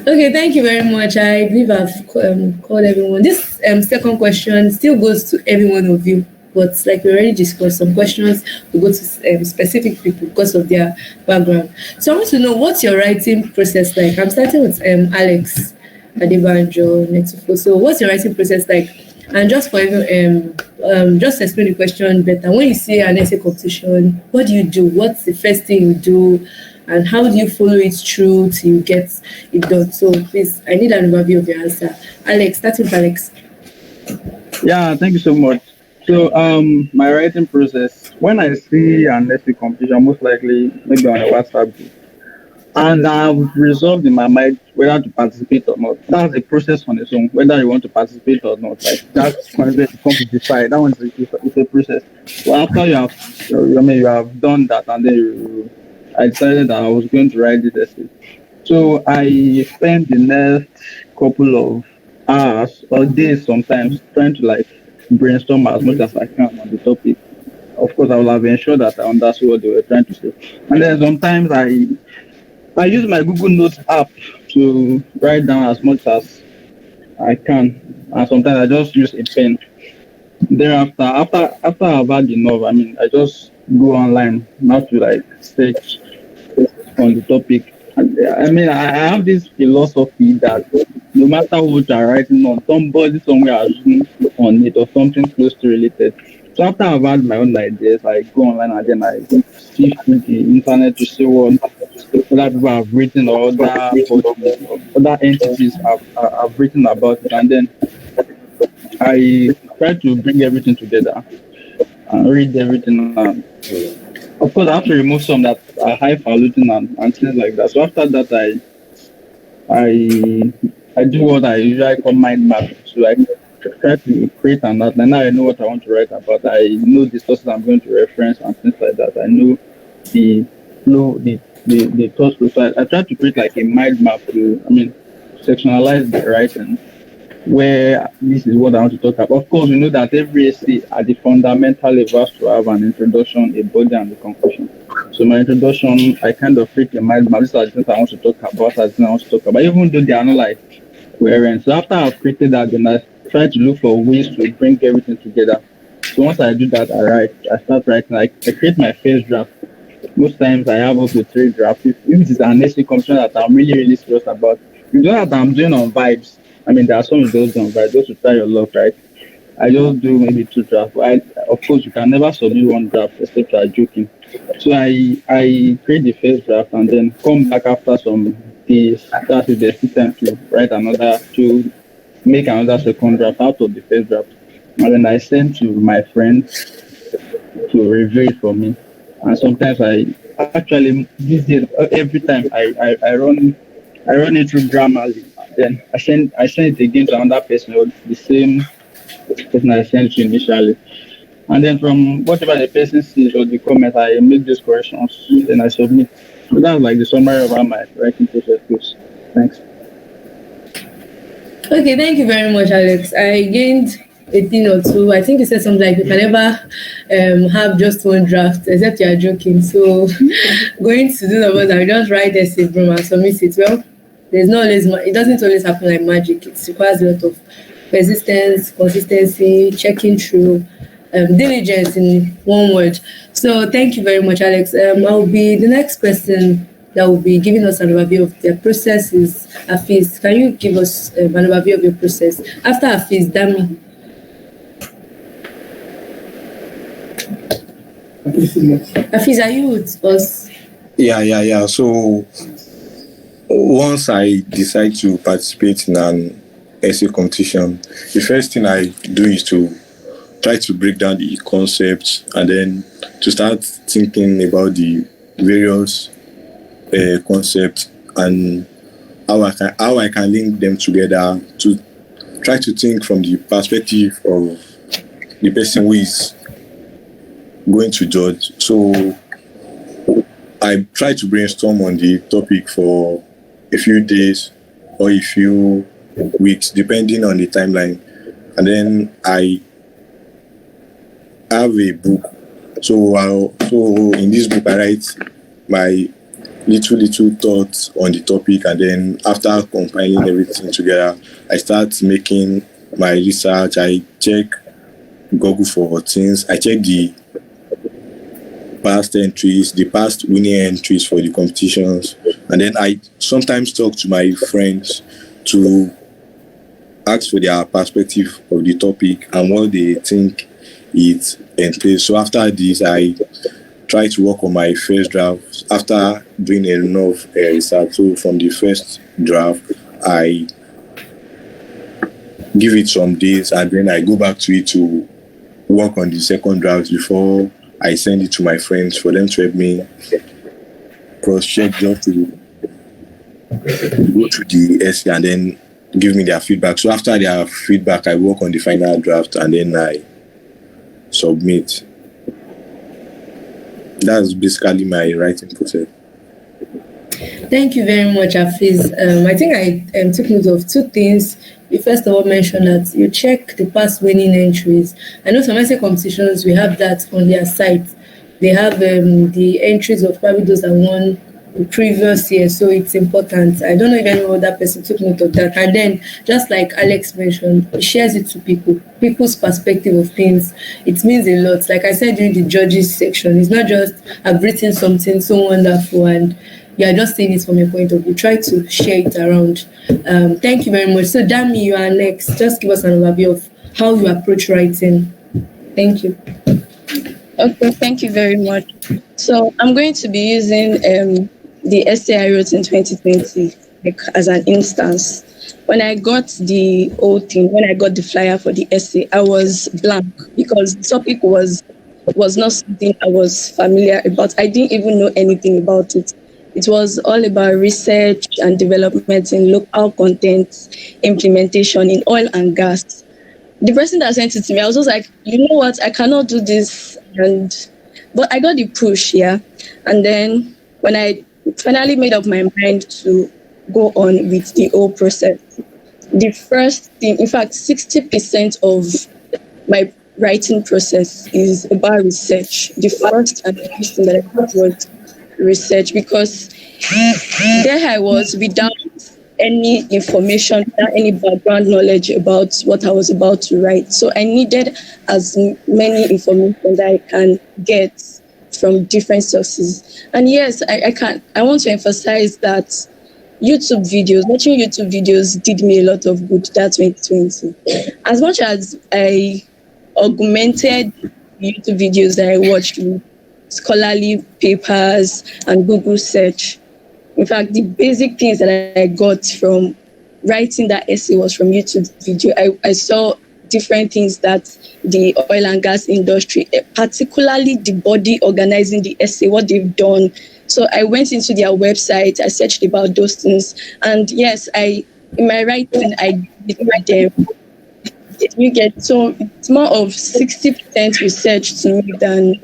Okay, thank you very much. I believe I've called everyone. This second question still goes to every one of you, but like we already discussed, some questions will go to specific people because of their background. So I want to know, what's your writing process like? I'm starting with Alex Adebanjo Netufo. So what's your writing process like? And just for just explain the question better. When you see an essay competition, what do you do? What's the first thing you do? And how do you follow it through till you get it done? So please, I need an overview of your answer. Alex, start with Alex. Yeah, thank you so much. So my writing process, when I see an essay competition, most likely maybe on a WhatsApp group, and I've resolved in my mind whether to participate or not. That's a process on its own, whether you want to participate or not. Like that's when it comes to decide. That one's it's a process. So after you have done that, and then I decided that I was going to write this essay. So I spent the next couple of hours or days sometimes trying to like brainstorm as much as I can on the topic. Of course, I will have ensured that I understood what they were trying to say. And then sometimes I use my Google Notes app to write down as much as I can, and sometimes I just use a pen. Thereafter, after I've had enough, I just go online now to like search on the topic. I have this philosophy that no matter what you're writing on, somebody somewhere has written on it or something close to related. So after I've had my own ideas, I go online and then I see through the internet to see what other people have written or other entities have written about it, and then I try to bring everything together and read everything. And of course, I have to remove some that are highfalutin and things like that. So after that, I do what I usually call mind map. So I try to create an outline. Now I know what I want to write about. I know the sources I'm going to reference and things like that. I know the flow, the thought process. I try to create like a mind map to, sectionalize the writing where this is what I want to talk about. Of course, we know that every essay at the fundamental level has to have an introduction, a body, and a conclusion. So my introduction, I kind of create a mind map. These are the things I want to talk about, even though they are not like coherent. So after I've created that, then I try to look for ways to bring everything together. So once I do that, I start writing. I create my first draft. Most times I have up to 3 drafts. If it is an essay competition that I'm really, really serious about, you know that I'm doing on vibes. There are some of those on vibes, just to try your luck, right? I just do maybe 2 drafts. Of course, you can never submit 1 draft except you are joking. So I create the first draft and then come back after some days. That's if there's still time to write to make another second draft out of the first draft. And then I send to my friends to review it for me. And sometimes these days, every time I run it through Grammarly. Then I send it again to another person, or the same person I sent to initially. And then from whatever the person sees or the comment, I make these corrections, then I submit. So that's like the summary of how my writing process goes. Thanks. Okay, thank you very much, Alex. I gained a thing or two. I think you said something like you can never have just one draft, except you are joking. So going to do the ones that just write essay, bro, and submit it. Well, there's not always it doesn't always happen like magic. It requires a lot of persistence, consistency, checking through, diligence in one word. So thank you very much, Alex. I'll be the next person that will be giving us an overview of their process is Hafiz. Can you give us an overview of your process? After Hafiz, Dami. Hafiz, are you with us? Yeah. So once I decide to participate in an essay competition, the first thing I do is to try to break down the concepts and then to start thinking about the various concepts and how I can link them together, to try to think from the perspective of the person who is going to judge. So I try to brainstorm on the topic for a few days or a few weeks, depending on the timeline. And then I have a book. So in this book, I write my little thoughts on the topic, and then after compiling everything together, I start making my research. I check Google for things. I check the past entries, the past winning entries for the competitions, and then I sometimes talk to my friends to ask for their perspective of the topic and what they think it entails. So after this, I try to work on my first draft. After doing enough research, so from the first draft, I give it some days, and then I go back to it to work on the second draft before I send it to my friends for them to help me cross-check, just to go through the essay and then give me their feedback. So after their feedback, I work on the final draft and then I submit. That's basically my writing process. Thank you very much, Hafiz. I think I took note of two things. You first of all mentioned that you check the past winning entries. I know some essay competitions, we have that on their site. They have the entries of probably those that won the previous year, so it's important. I don't know if any other person took note of that. And then, just like Alex mentioned, he shares it to people's perspective of things. It means a lot. Like I said during the judges section, it's not just I've written something so wonderful and you're just saying it from your point of view. Try to share it around. Thank you very much. So, Dami, you are next. Just give us an overview of how you approach writing. Thank you. Okay, thank you very much. So I'm going to be using the essay I wrote in 2020 as an instance. When I got the whole thing, when I got the flyer for the essay, I was blank because the topic was not something I was familiar about. I didn't even know anything about it. It was all about research and development in local content implementation in oil and gas. The person that sent it to me, I was just like, you know what, I cannot do this. But I got the push, yeah. And then when I finally made up my mind to go on with the whole process, the first thing, in fact, 60% of my writing process is about research. The first and the first thing that I did was research, because there I was without any information, without any background knowledge about what I was about to write. So I needed as many information that I can get from different sources. And yes, I want to emphasize that watching YouTube videos did me a lot of good that 2020. As much as I augmented YouTube videos that I watched with scholarly papers and Google search, in fact, the basic things that I got from writing that essay was from YouTube video. I saw different things that the oil and gas industry, particularly the body organizing the essay, what they've done. So I went into their website, I searched about those things. And yes, in my writing, I did write them. You get, so it's more of 60% research to me than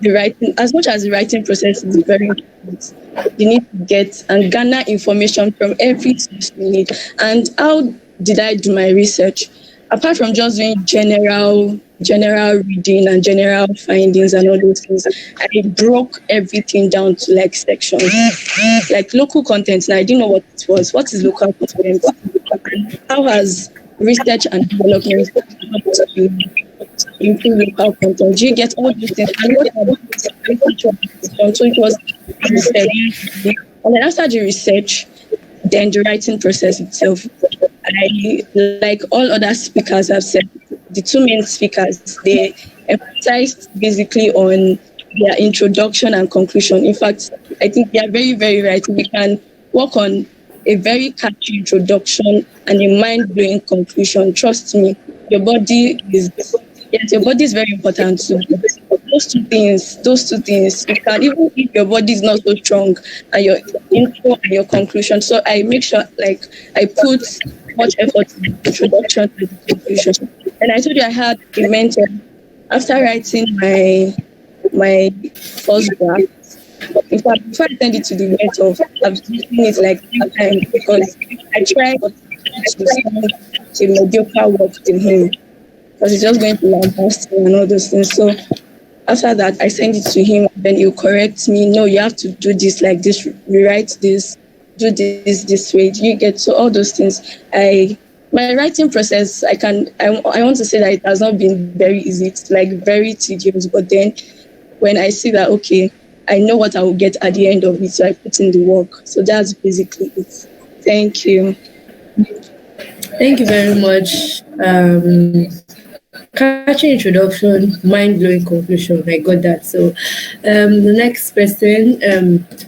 the writing. As much as the writing process is very important, you need to get and garner information from every source you need. And how did I do my research? apart from just doing general reading and general findings and all those things, I broke everything down to like sections, like local content. Now I didn't know what it was. What is local content? And how has research and development helped to improve local content? Do you get all these things? And what are the research organizations? So it was research. And then after the research, then the writing process itself. I, like all other speakers have said, the two main speakers, they emphasized basically on their introduction and conclusion. In fact, I think they are very, very right. We can work on a very catchy introduction and a mind-blowing conclusion. Trust me, your body is very important too. Those two things, you can, even if your body is not so strong, and your intro and your conclusion. So I make sure, like, I put much effort in the introduction to the conclusion. And I told you I had a mentor after writing my first draft. In fact, before I send it to the mentor, I've written it like 3 times because I tried to send a mediocre work to him, because it's just going to lambast him and all those things. So after that, I send it to him, then he'll correct me. No, you have to do this like this, rewrite this, do this way. You get, so all those things. My writing process, I want to say that it has not been very easy. It's like very tedious. But then when I see that, okay, I know what I will get at the end of it, so I put in the work. So that's basically it. Thank you. Thank you very much. Catchy introduction, mind-blowing conclusion. I got that. So the next person,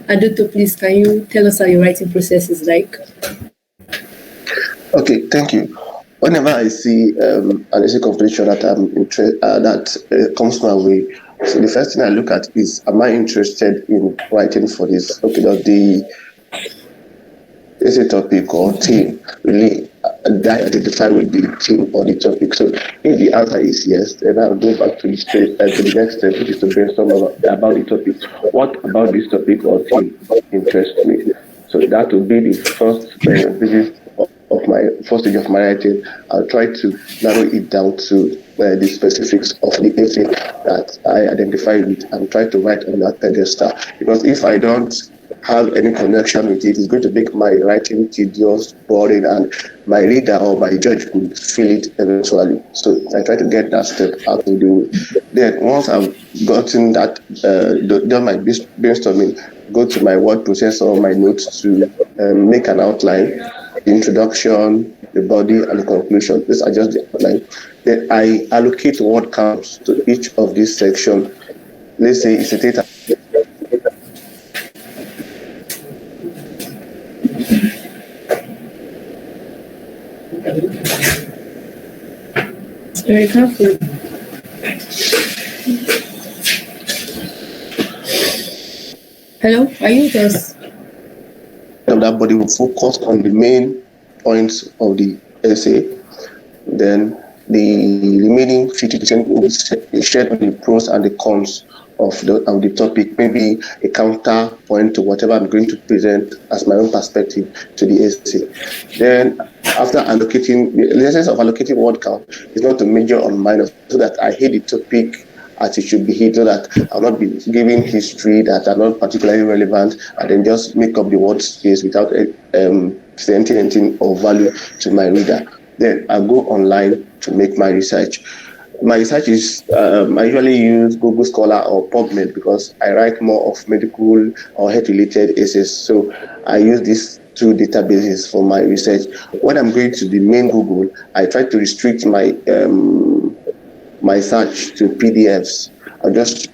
Aduto, please, can you tell us how your writing process is like? Okay, thank you. Whenever I see an essay competition that comes my way, so the first thing I look at is, am I interested in writing for this? Okay, does the essay topic or theme really identify with the theme or the topic? So if the answer is yes, then I'll go back to the next step, which is to brainstorm about the topic. What about this topic or theme interests me? So that will be the first visit of my first stage of my writing. I'll try to narrow it down to the specifics of the essay that I identify with and try to write on that pedestal. Because if I don't have any connection with it, it's going to make my writing tedious, boring, and my reader or my judge will feel it eventually. So I try to get that step out of the way. Then once I've gotten that, done my brainstorming, go to my word processor or my notes to make an outline, the introduction, the body, and the conclusion. These are just the outline. Then I allocate word counts to each of these sections. Let's say it's a theta. Very careful. Hello, are you with us? That body will focus on the main points of the essay. Then the remaining 50% will be shared on the pros and the cons of the topic, maybe a counterpoint to whatever I'm going to present as my own perspective to the essay. Then after allocating, the essence of allocating word count is not to measure on minus, so that I hit the topic as it should be hit, so that I'll not be giving history that are not particularly relevant and then just make up the word space without presenting anything of value to my reader. Then I go online to make my research. My research is, I usually use Google Scholar or PubMed because I write more of medical or health-related essays. So I use these two databases for my research. When I'm going to the main Google, I try to restrict my my search to PDFs. I'll just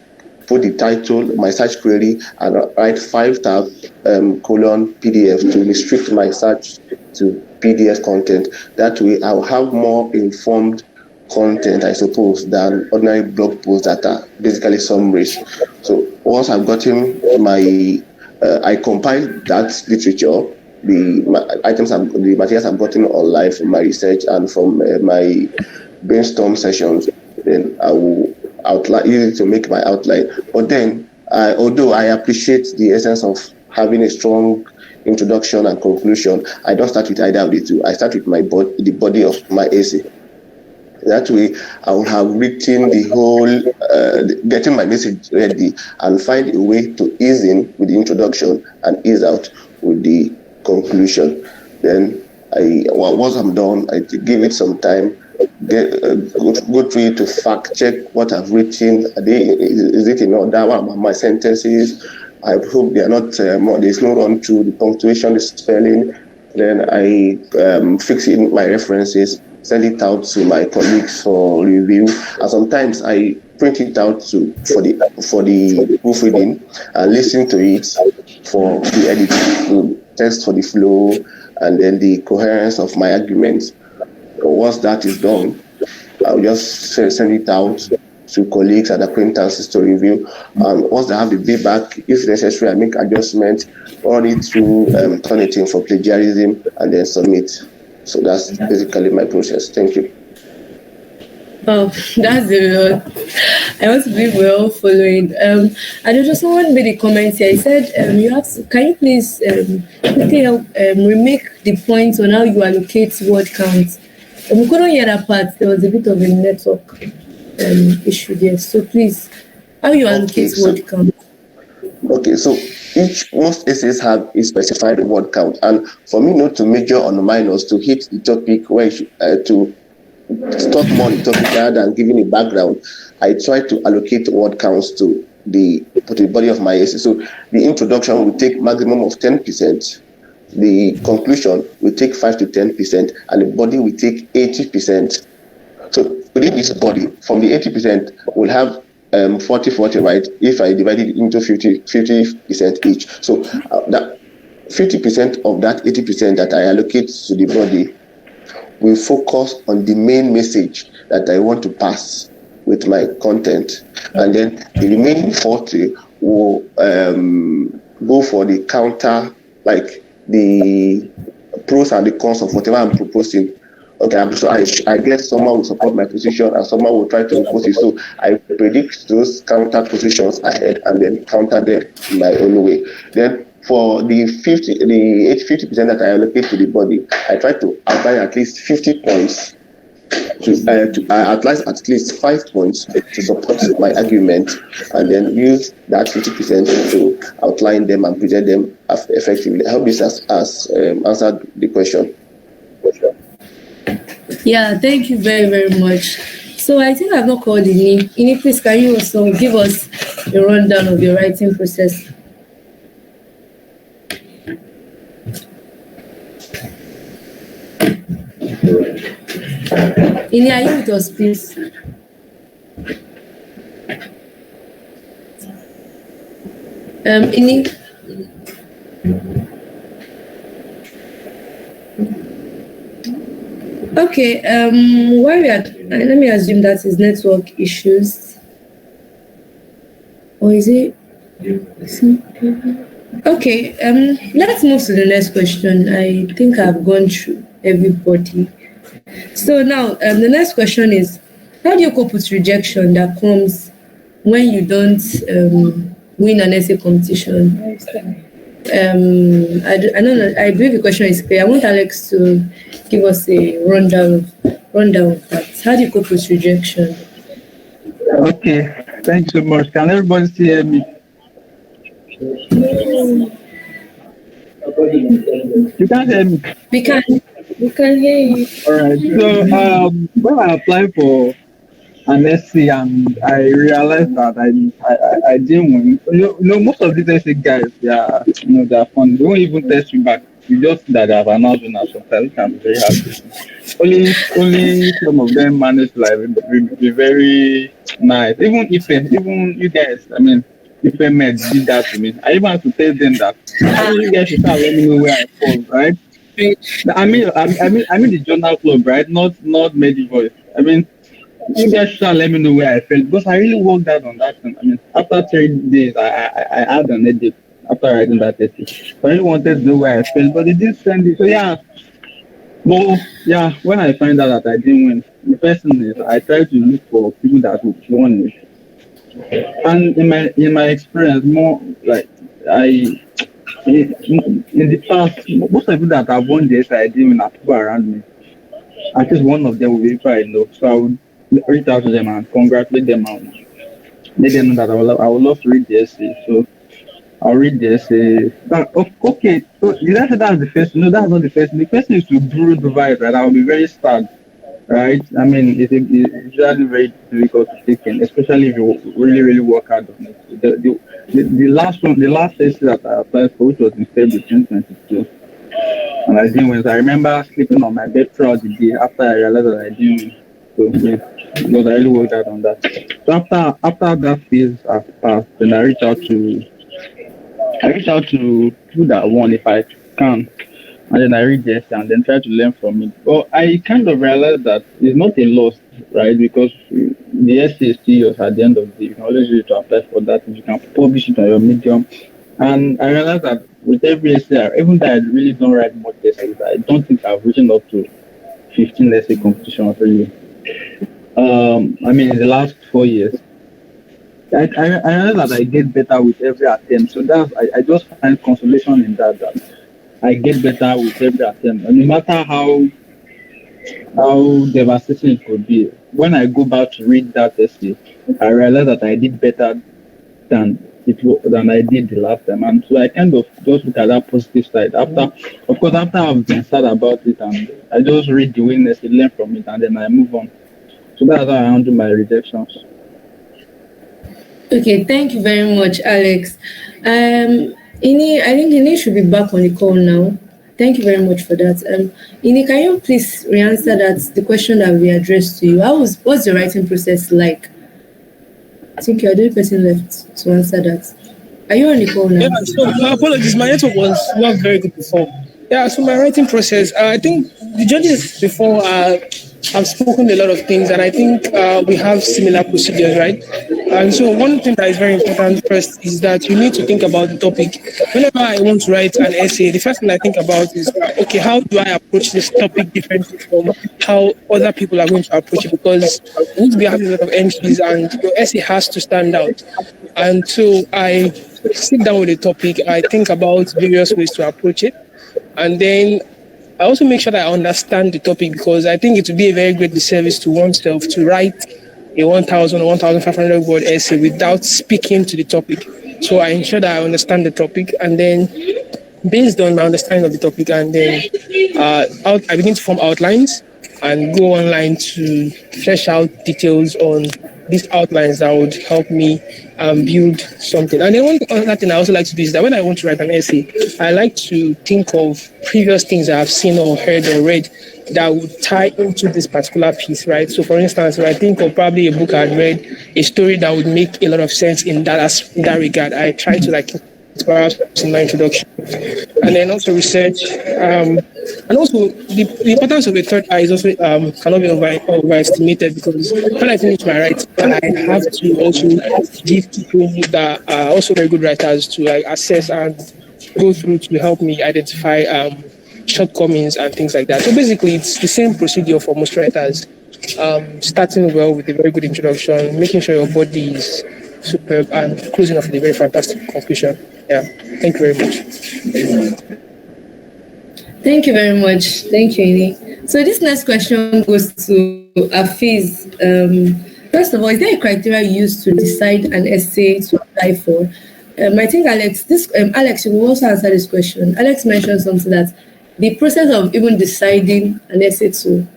put the title, my search query, and write 5 tab : PDF to restrict my search to PDF content. That way I'll have more informed content, I suppose, than ordinary blog posts that are basically summaries. So once I've gotten my, I compile that literature, the materials I've gotten online from my research and from my brainstorm sessions, then I will use it to make my outline. But then, although I appreciate the essence of having a strong introduction and conclusion, I don't start with either of the two. I start with the body of my essay. That way, I would have written the whole, getting my message ready, and find a way to ease in with the introduction and ease out with the conclusion. Then, once I'm done, I give it some time, go through it to fact check what I've written. Is it in order? What are my sentences? I hope they are not, there's no run through the punctuation, the spelling. Then I fix in my references, send it out to my colleagues for review, and sometimes I print it out for the proofreading and listen to it for the editing, to test for the flow and then the coherence of my arguments. Once that is done, I'll just send it out to colleagues and acquaintances to review. And once they have the feedback, if necessary, I make adjustments, run it through, turn it in for plagiarism, and then submit. So that's basically my process. Thank you. Oh, that's a lot. I want to be well following. And there's just someone made a comment here. He said, can you please quickly help remake the points on how you allocate word counts? We couldn't hear that part. There was a bit of a network issue there. So please, how you allocate word count? Okay, so most essays have a specified word count, and for me not to major on the minors, to hit the topic where to talk more on the topic rather than giving a background, I try to allocate word counts to the body of my essay. So the introduction will take maximum of 10%, the conclusion will take 5 to 10%, and the body will take 80%. So within this body, from the 80%, we'll have 40-40, right? If I divide it into 50% each. So that 50% of that 80% that I allocate to the body will focus on the main message that I want to pass with my content. And then the remaining 40 will go for the counter, like the pros and the cons of whatever I'm proposing. Okay, so I guess someone will support my position and someone will try to oppose it. So I predict those counter positions ahead and then counter them in my own way. Then for the 50% that I allocate to the body, I try to outline at least 50 points to outline at least 5 points to support my argument, and then use that 50% to outline them and present them effectively. I hope this has answered the question. Yeah, thank you very, very much. So I think I've not called Ini. Ini, please, can you also give us a rundown of your writing process? Ini, are you with us, please? Ini? Okay, where we are, let me assume that is network issues. Or is it? Okay, let's move to the next question. I think I've gone through everybody. So now, the next question is, how do you cope with rejection that comes when you don't win an essay competition? I don't know. I believe the question is clear. I want Alex to give us a rundown of that. How do you cope with rejection? Okay, thanks so much. Can everybody still hear me? You can't hear me. We can hear you. All right. So when I applied for an essay and I realized that I didn't win. You know, most of these essay guys, they're fun. They won't even test you back. You just that they have announced winners sometimes, which I'm very happy. Only some of them manage to be very nice. Even you guys, I mean, if a med did that to me, I even have to tell them that you guys should start letting me know where I fall, right? I mean the journal club, right? Not MediVoice. I mean, you guys should let me know where I fell because I really worked out on that thing. I mean, after 3 days, I had an edit after writing that essay. So I really wanted to know where I fell, but they didn't send it. So yeah. Well, yeah, when I find out that I didn't win, the first thing is I try to look for people that won it. And in my experience, more like in the past, most of the people that have won this, I didn't win are people around me. at least one of them will be people I know. So I would reach out to them and congratulate them and let them know that I would love to read the essay. So I'll read the essay. Okay, so you said that's the first. No, that's not the first. The first is to build the vibe, right? I'll be very sad, right? I mean, it's usually very difficult to take in, especially if you really, really work hard on it. The last one, the last essay that I applied for, which was in February 2022, and I didn't win. So I remember sleeping on my bed throughout the day after I realized that I didn't win. So yeah, because I really worked hard on that. So after that phase has passed, then I reach out to people that won if I can, and then I read the essay and then try to learn from it. But I kind of realized that it's not a loss, right? Because the essay is still yours at the end of the day. You can always use it to apply for that. You can publish it on your Medium. And I realized that with every essay, even though I really don't write much essays, I don't think I've written up to 15 essay competitions really. I mean, in the last 4 years. I realize that I get better with every attempt. So I just find consolation in that I get better with every attempt. And no matter how devastating it could be, when I go back to read that essay, I realize that I did better than I did the last time. And so I kind of just look at that positive side. After I've been sad about it, and I just read the witness, learn from it, and then I move on. So that's how I handle my rejections. Okay, thank you very much, Alex. Ini, I think Ini should be back on the call now. Thank you very much for that. Ini, can you please re-answer the question that we addressed to you? What's the writing process like? I think you're the only person left to answer that. Are you on the call now? Yeah, so my apologies, my network was not very good before. Yeah, so my writing process, I think the judges before have spoken a lot of things, and I think we have similar procedures, right? And so one thing that is very important first is that you need to think about the topic. Whenever I want to write an essay, the first thing I think about is, okay, how do I approach this topic differently from how other people are going to approach it? Because we have a lot of entries, and your essay has to stand out. And so I sit down with the topic, I think about various ways to approach it, and then I also make sure that I understand the topic, because I think it would be a very great disservice to oneself to write a 1,000 or 1,500 word essay without speaking to the topic. So I ensure that I understand the topic, and then based on my understanding of the topic, and then I begin to form outlines and go online to flesh out details on these outlines that would help me build something. And then one other thing I also like to do is that when I want to write an essay, I like to think of previous things I've seen or heard or read that would tie into this particular piece, right? So for instance, if I think of probably a book I'd read, a story that would make a lot of sense in that regard, I try to perhaps in my introduction, and then also research, and also the importance of a third eye is also cannot be overestimated, because when I finish my writing, I have to also give people that are also very good writers to assess and go through to help me identify shortcomings and things like that. So basically, it's the same procedure for most writers. Starting well with a very good introduction, making sure your body is superb, and closing off with a very fantastic conclusion. Yeah, thank you very much. Thank you very much. Thank you, Ini. So this next question goes to Afiz. First of all, is there a criteria used to decide an essay to apply for? I think Alex, you will also answer this question. Alex mentioned something that the process of even deciding an essay to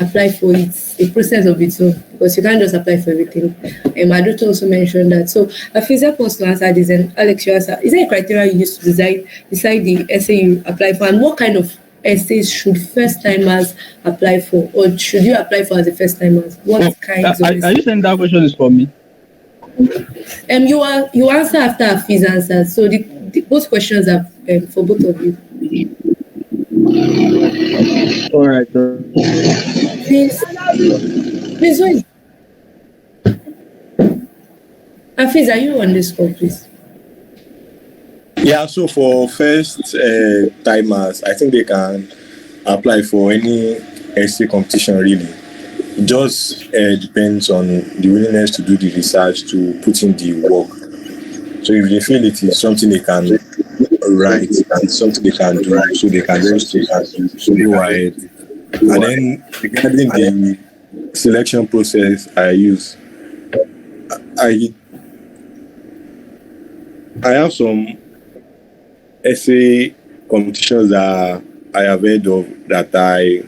apply for it's a process of its own, because you can't just apply for everything. Aduto also mentioned that. So Afiz wants to answer this, and Alex, you answer. Is there a criteria you use to decide the essay you apply for, and what kind of essays should first-timers apply for, or should you apply for as a first-timers? What kinds of essays? Are you saying that question is for me? You answer after Afiz answers. So both questions are for both of you. All right. Please wait. Afiz, are you on this call, please? Yeah, so for first timers, I think they can apply for any essay competition really. It just depends on the willingness to do the research, to put in the work. So if they feel it is something they can write and something they can do, so they can just go ahead And then regarding the selection process I use, I have some essay competitions that I have heard of that I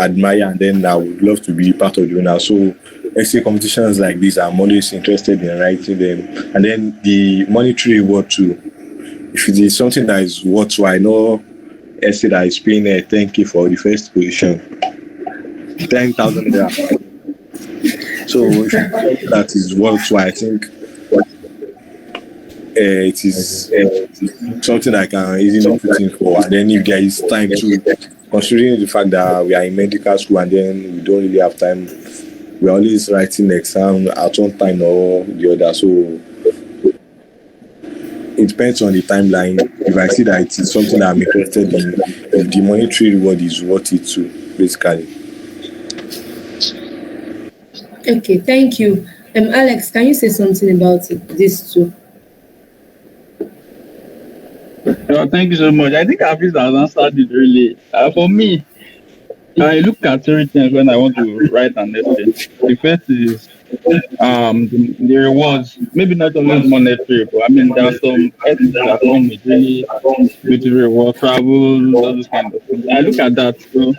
admire, and then I would love to be part of the winner. So essay competitions like this, I'm always interested in writing them. And then the monetary reward too. If it is something that is worthwhile, no essay that is paying 10K for the first position, 10,000 naira. So if that is worthwhile, I think it is something I can easily put in for. And then if there is time to, considering the fact that we are in medical school and then we don't really have time, we are always writing exam at one time or the other. So it depends on the timeline. If I see that it is something that I'm interested in, if the monetary reward is worth it too, basically. Okay, thank you. Alex, can you say something about this too? Thank you so much. I think Hafiz has answered it really. For me, I look at 3 things when I want to write an essay. The first is the rewards. Maybe not always monetary, but I mean there are some essays that come with really good reward, travel, all those kind of things. I look at that too,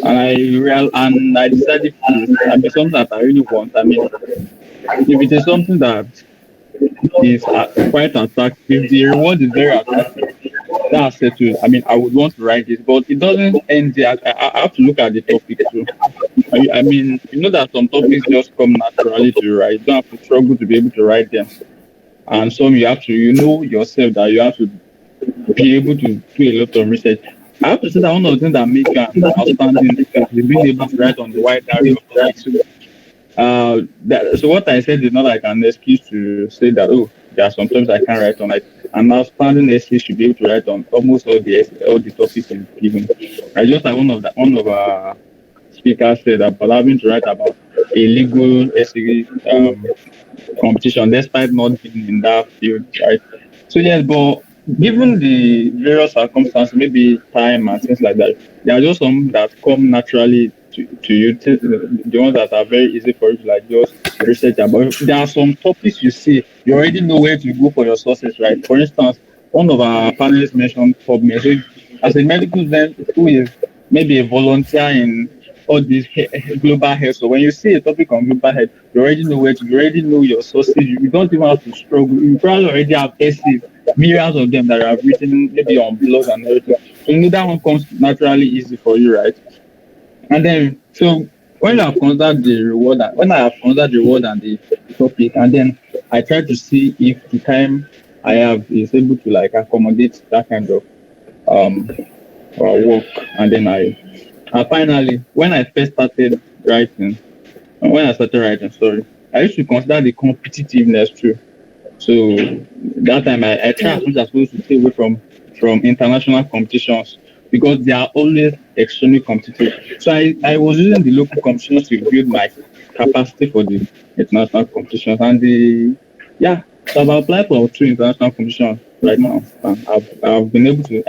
and I decided to. I mean something that I really want. I mean, if it is something that is quite attractive, the reward is very attractive. That's settled. I mean, I would want to write it, but it doesn't end there. I have to look at the topic too. I mean, you know that some topics just come naturally to write. You don't have to struggle to be able to write them. And some you have to, you know yourself that you have to be able to do a lot of research. I have to say that one of the things that make an outstanding is being able to write on the wide area of topics. So what I said is not like an excuse to say that, oh, there are sometimes I can't write on it. An outstanding essay should be able to write on almost all the topics given. I just like one of our speakers said about having to write about a legal essay competition despite not being in that field, right? So yes, but given the various circumstances, maybe time and things like that, there are just some that come naturally to you, the ones that are very easy for you to like just research about. There are some topics you see, you already know where to go for your sources, right? For instance, one of our panelists mentioned PubMed. So as a medical student who is maybe a volunteer in all these global health, so when you see a topic on global health, you already know where to, you already know your sources, you don't even have to struggle. You probably already have essays, millions of them that are written maybe on blogs and everything. So you know that one comes naturally easy for you, right? And then, so when you have considered the reward, when I have considered the reward and the topic, and then I try to see if the time I have is able to like accommodate that kind of work, and then I finally, when I started writing, I used to consider the competitiveness too. So that time I try as much as possible to stay away from international competitions, because they are always extremely competitive. So I was using the local competitions to build my capacity for the international competitions. And so I've applied for 2 international competitions right now. I've been able to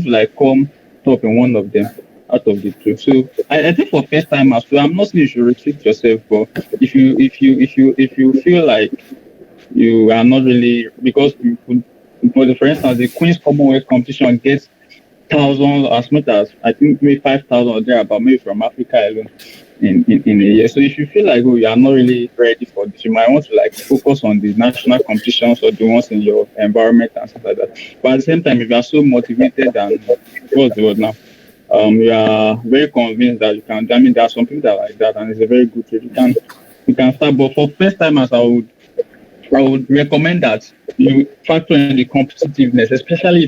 like come top in one of them out of the 2. So I think for first time as well, I'm not saying you should restrict yourself, but if you feel like you are not really, because you could, for instance, the Queen's Commonwealth competition gets thousands, as much as I think maybe 5,000 or there, about maybe from Africa alone in a year. So if you feel like, oh, you are not really ready for this, you might want to like focus on the national competitions or the ones in your environment and stuff like that. But at the same time, if you are so motivated and what's the word now? You are very convinced that you can. I mean, there are some people that are like that, and it's a very good trade. You can start, but for first timers, I would recommend that you factor in the competitiveness, especially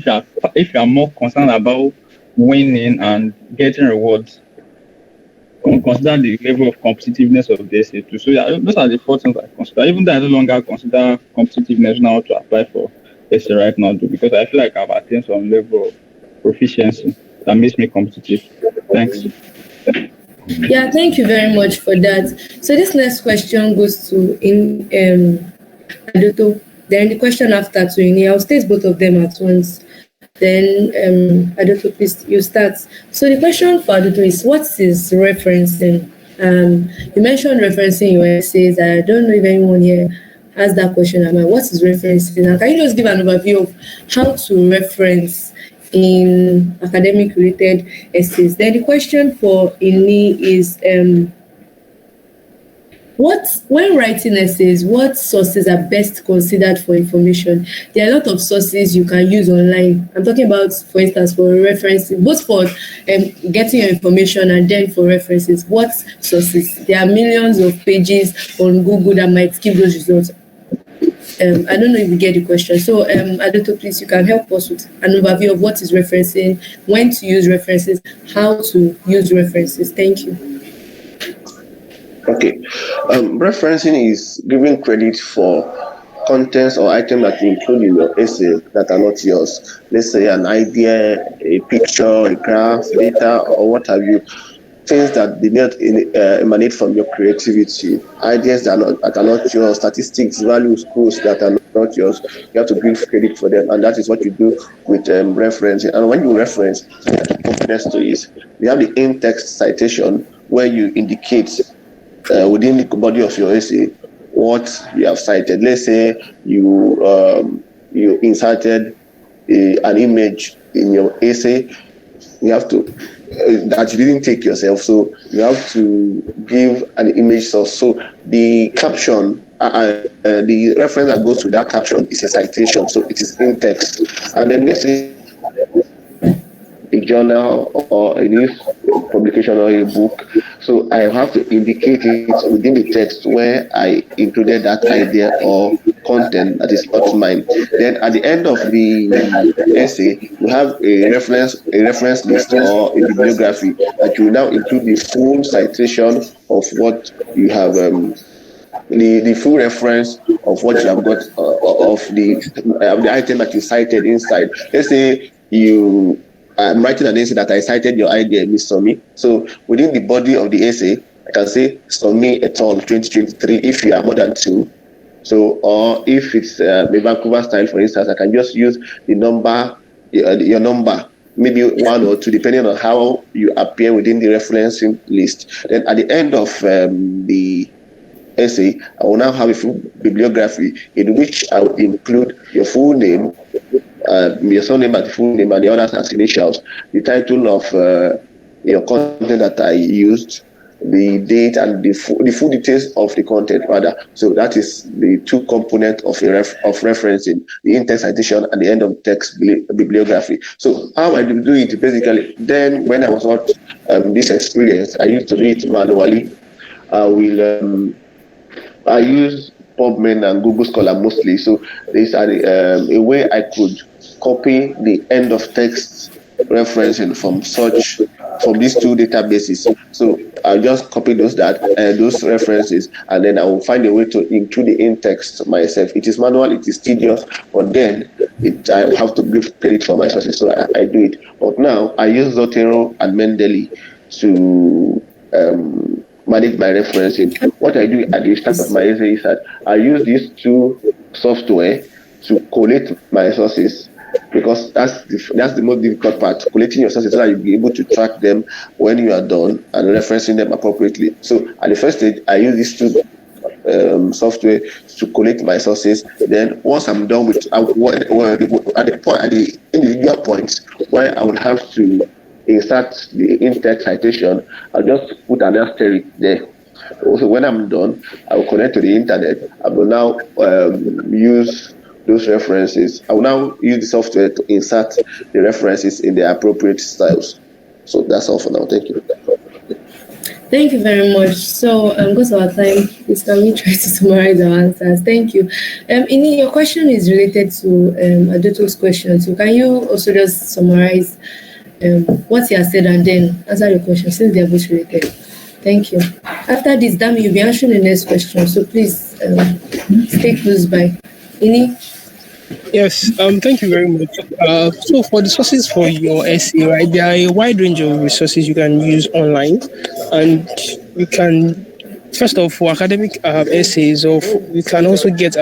if you are more concerned about winning and getting rewards. Consider the level of competitiveness of the essay too. So those are the 4 things I consider. Even though I no longer consider competitiveness now to apply for essay right now, because I feel like I've attained some level of proficiency that makes me competitive. Thanks. Yeah, thank you very much for that. So this next question goes to Adoto. Then the question after to Ini. I'll state both of them at once. Then Adoto, please, you start. So the question for Adoto is, what is referencing? You mentioned referencing your essays. I don't know if anyone here has that question. What is referencing? And can you just give an overview of how to reference in academic related essays? Then the question for Ini is, when writing essays, what sources are best considered for information? There are a lot of sources you can use online. I'm talking about, for instance, for referencing, both for getting your information and then for references. What sources? There are millions of pages on Google that might give those results. I don't know if you get the question. So, Adoto, please, you can help us with an overview of what is referencing, when to use references, how to use references. Thank you. Okay. Referencing is giving credit for contents or items that you include in your essay that are not yours. Let's say an idea, a picture, a graph, data, or what have you. Things that did not emanate from your creativity, ideas that are not yours, statistics, values, codes that are not yours. You have to give credit for them, and that is what you do with referencing. And when you reference, confidence to it, you have the in-text citation where you indicate within the body of your essay what you have cited. Let's say you inserted an image in your essay. You have to that you didn't take yourself, so you have to give an image source. So the caption, the reference that goes to that caption is a citation, so it is in text. And then let's say a journal or a news publication or a book, so I have to indicate it within the text where I included that idea or content that is not mine. Then at the end of the essay, you have a reference list or a bibliography that you now include the full citation of what you have, the full reference of what you have got of the item that you cited inside. Let's say I'm writing an essay that I cited your idea, Miss Somi. So within the body of the essay, I can say Somi et al. 2023 if you are more than two. So, or if it's the Vancouver style, for instance, I can just use the number, your number, maybe 1 or 2, depending on how you appear within the referencing list. Then at the end of the essay, I will now have a full bibliography in which I will include your full name, your surname and the full name, and the others as initials, the title of your content that I used, the date, and the full details of the content rather. So that is the two components of referencing, the in-text citation and the end of text bibliography. So how I do it basically, then when I was not this experience, I used to do it manually. I use PubMed and Google Scholar mostly. So there's a way I could copy the end of text referencing from these two databases. So I'll just copy those references, and then I will find a way to include the in-text myself. It is manual, it is tedious, but then I have to give credit for my sources, so I do it. But now I use Zotero and Mendeley to manage my referencing. What I do at the start of my essay is that I use these two software to collate my sources, because that's the most difficult part, collecting your sources so that you'll be able to track them when you are done and referencing them appropriately. So at the first stage, I use these two software to collect my sources. Then once I'm done with at the individual points where I would have to insert the in-text citation, I'll just put an asterisk there. Also, when I'm done, I will connect to the internet. I will now use those references. I will now use the software to insert the references in the appropriate styles. So that's all for now. Thank you. Thank you very much. So, because of our time, please can we try to summarize our answers? Thank you. Ini, your question is related to Adoto's question. So, can you also just summarize what you have said and then answer the question since they are both related? Thank you. After this, Dami, you'll be answering the next question. So, please stay close by. Ini? Yes, thank you very much. So for the sources for your essay, right, there are a wide range of resources you can use online, and you can First off, for academic essays, we can also get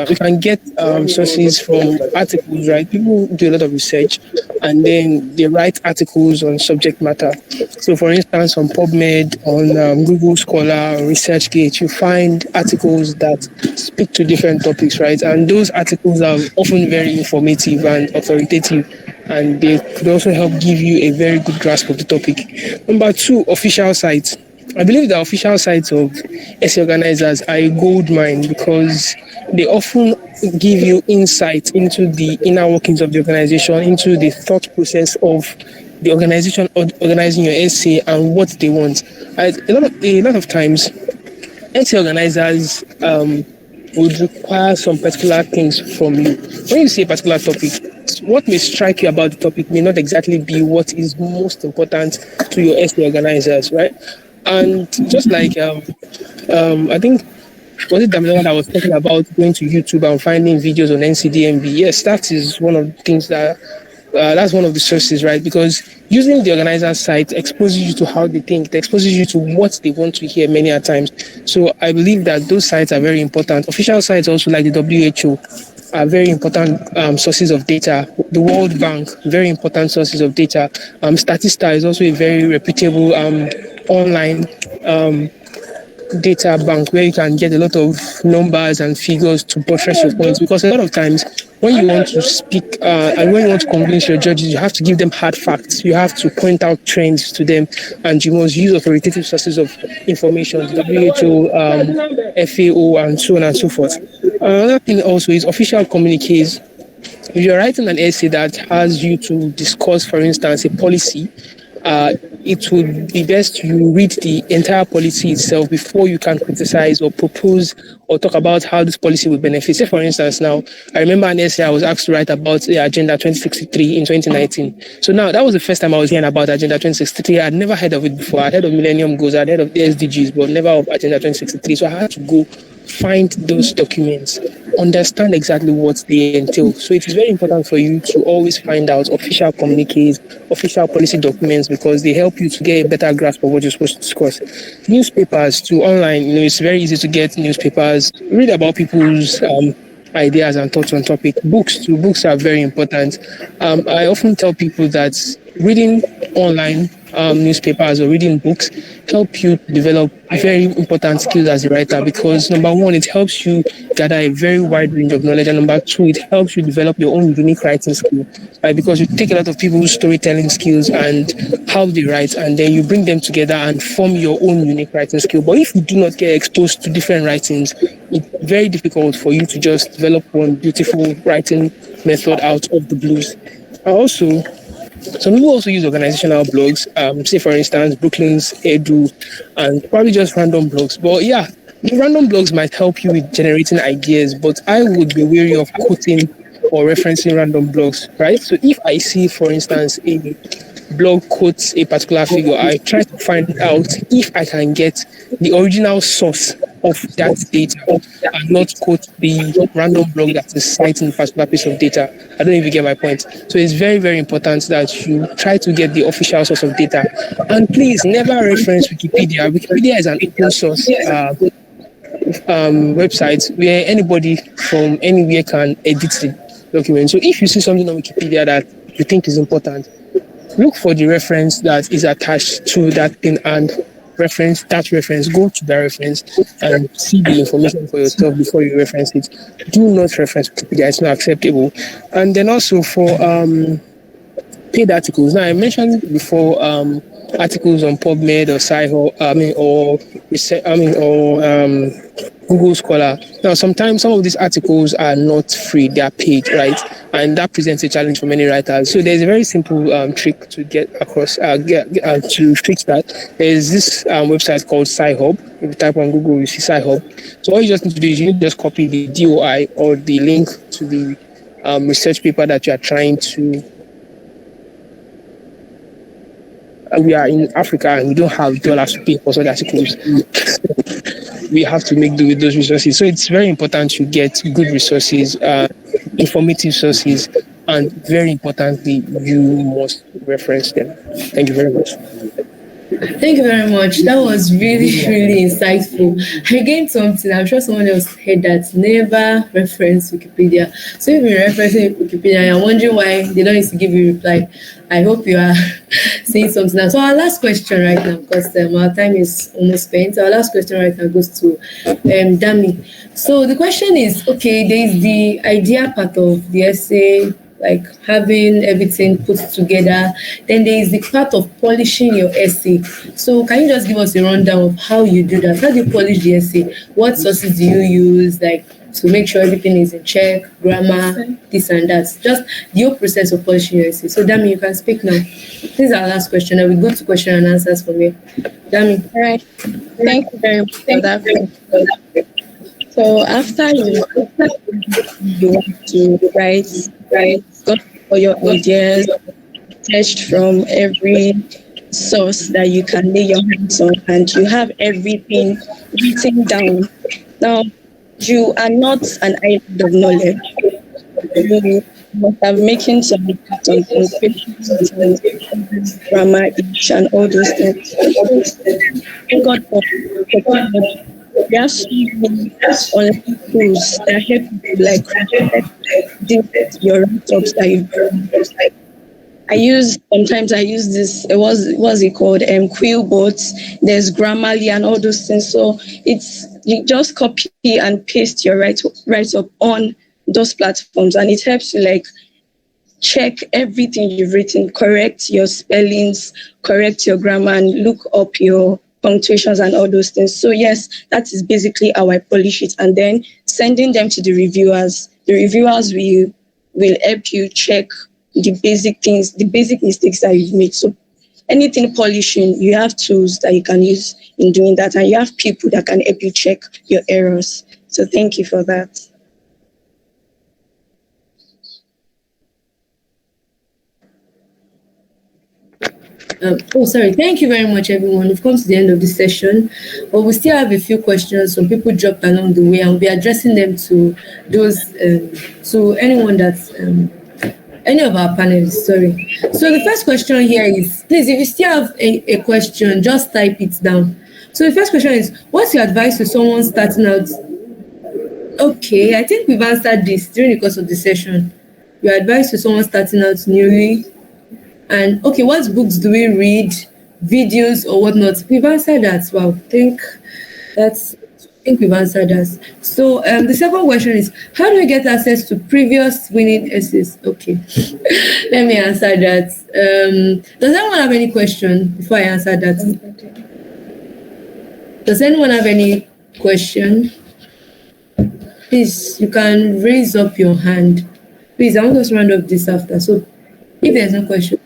sources from articles, right? People do a lot of research, and then they write articles on subject matter. So, for instance, on PubMed, on Google Scholar, or ResearchGate, you find articles that speak to different topics, right? And those articles are often very informative and authoritative, and they could also help give you a very good grasp of the topic. Number two, official sites. I believe the official sites of essay organizers are a gold mine because they often give you insight into the inner workings of the organization, into the thought process of the organization organizing your essay and what they want. A lot of times, essay organizers would require some particular things from you. When you say a particular topic, what may strike you about the topic may not exactly be what is most important to your essay organizers, right? And just like I think was it Damilola that was talking about going to YouTube and finding videos on NCDMB? Yes, that is one of the things that that's one of the sources, right? Because using the organizer's site exposes you to how they think, it exposes you to what they want to hear many a times. So I believe that those sites are very important. Official sites also like the WHO are very important sources of data. The World Bank, very important sources of data. Statista is also a very reputable online data bank where you can get a lot of numbers and figures to buttress your points, because a lot of times when you want to speak and when you want to convince your judges, you have to give them hard facts, you have to point out trends to them, and you must use authoritative sources of information, WHO, FAO, and so on and so forth. Another thing also is official communiques. If you're writing an essay that has you to discuss, for instance, a policy, it would be best you read the entire policy itself before you can criticize or propose or talk about how this policy will benefit. Say, for instance, now, I remember an essay I was asked to write about the Agenda 2063 in 2019. So now, that was the first time I was hearing about Agenda 2063. I'd never heard of it before. I'd heard of Millennium Goals, I'd heard of the SDGs, but never of Agenda 2063. So I had to go find those documents, understand exactly what they entail. So it is very important for you to always find out official communiques, official policy documents, because they help you to get a better grasp of what you're supposed to discuss. Newspapers to online, it's very easy to get newspapers, read about people's ideas and thoughts on topic. Books are very important. I often tell people that reading online newspapers or reading books help you develop very important skills as a writer, because number one, it helps you gather a very wide range of knowledge, and number two, it helps you develop your own unique writing skill, right? Because you take a lot of people's storytelling skills and how they write, and then you bring them together and form your own unique writing skill. But if you do not get exposed to different writings, it's very difficult for you to just develop one beautiful writing method out of the blues. Also, some people also use organizational blogs, say for instance, Brooklyn's Edu, and probably just random blogs. But yeah, the random blogs might help you with generating ideas, but I would be wary of quoting or referencing random blogs, right? So if I see, for instance, a blog quotes a particular figure, I try to find out if I can get the original source of that data and not quote the random blog that is citing a particular piece of data. I don't know if you get my point. So it's very, very important that you try to get the official source of data. And please never reference Wikipedia. Wikipedia is an open source website where anybody from anywhere can edit the document. So if you see something on Wikipedia that you think is important, look for the reference that is attached to that thing and reference that reference. Go to that reference and see the information for yourself before you reference it. Do not reference Wikipedia, it's not acceptable. And then also for paid articles. Now I mentioned before articles on PubMed or Google Scholar. Now, sometimes some of these articles are not free; they are paid, right? And that presents a challenge for many writers. So there's a very simple trick to get across, to fix that. There's this website called SciHub. If you type on Google, you see SciHub. So all you just need to do is you just copy the DOI or the link to the research paper that you are trying to. We are in Africa and we don't have dollars to pay for such articles. We have to make do with those resources. So it's very important you get good resources, informative sources, and very importantly, you must reference them. Thank you very much. Thank you very much. That was really, really insightful. I gained something. I'm sure someone else heard that. Never reference Wikipedia. So if you're referencing Wikipedia, I'm wondering why they don't need to give you a reply. I hope you are saying something now. So our last question right now, because our time is almost spent. Our last question right now goes to Dami. So the question is, okay, there is the idea part of the essay, like having everything put together. Then there is the part of polishing your essay. So can you just give us a rundown of how you do that? How do you polish the essay? What sources do you use, like to make sure everything is in check, grammar, this and that? Just the whole process of polishing your essay. So Dami, you can speak now. This is our last question, and we go to question and answers from here. Dami. All right. Thank you very much for that. So after you want to write, got all your ideas, test from every source that you can lay your hands on, and you have everything written down. Now, you are not an island of knowledge. You must have making some punctuations and grammar and all those things. Thank God for technology. There are so many online tools that help you do your write-ups that you've done. Sometimes I use this, what's it called? Quillbots, there's Grammarly and all those things. So you just copy and paste your write-up on those platforms, and it helps you check everything you've written, correct your spellings, correct your grammar, and look up your punctuations and all those things. So yes, that is basically how I polish it, and then sending them to the reviewers. The reviewers will help you check the basic things, the basic mistakes that you've made. So anything polishing, you have tools that you can use in doing that, and you have people that can help you check your errors. So thank you for that. Sorry. Thank you very much, everyone. We've come to the end of this session, but we still have a few questions. Some people dropped along the way, and we'll be addressing them to those, to anyone that's any of our panelists. Sorry. So the first question here is, please, if you still have a question, just type it down. So the first question is, what's your advice to someone starting out? Okay, I think we've answered this during the course of the session. Your advice to someone starting out newly. And okay, what books do we read, videos or whatnot? We've answered that. Wow, I think we've answered that. So the second question is, how do we get access to previous winning essays? Okay, let me answer that. Does anyone have any question before I answer that? Does anyone have any question? Please, you can raise up your hand. Please, I want us to round up this after. So if there's no question.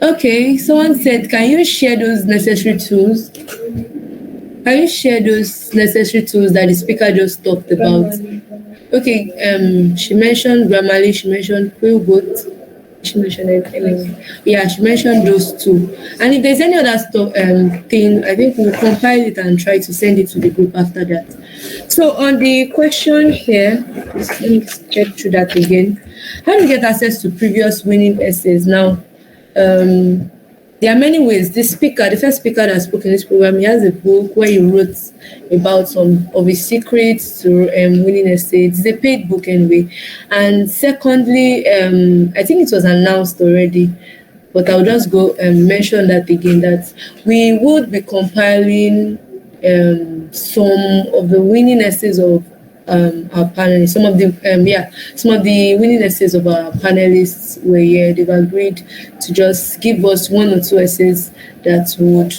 Okay, someone said, can you share those necessary tools? Can you share those necessary tools that the speaker just talked about? Okay, she mentioned Grammarly, she mentioned Quillbot, she mentioned she mentioned those two. And if there's any other thing, I think we'll compile it and try to send it to the group after that. So on the question here, let me check through that again. How do you get access to previous winning essays? Now, there are many ways. The first speaker that spoke in this program, he has a book where he wrote about some of his secrets to winning essays. It's a paid book anyway. And secondly, I think it was announced already, but I'll just go and mention that again, that we would be compiling some of the winning essays of our panelists. Some of the winning essays of our panelists were here. They've agreed to just give us one or two essays that would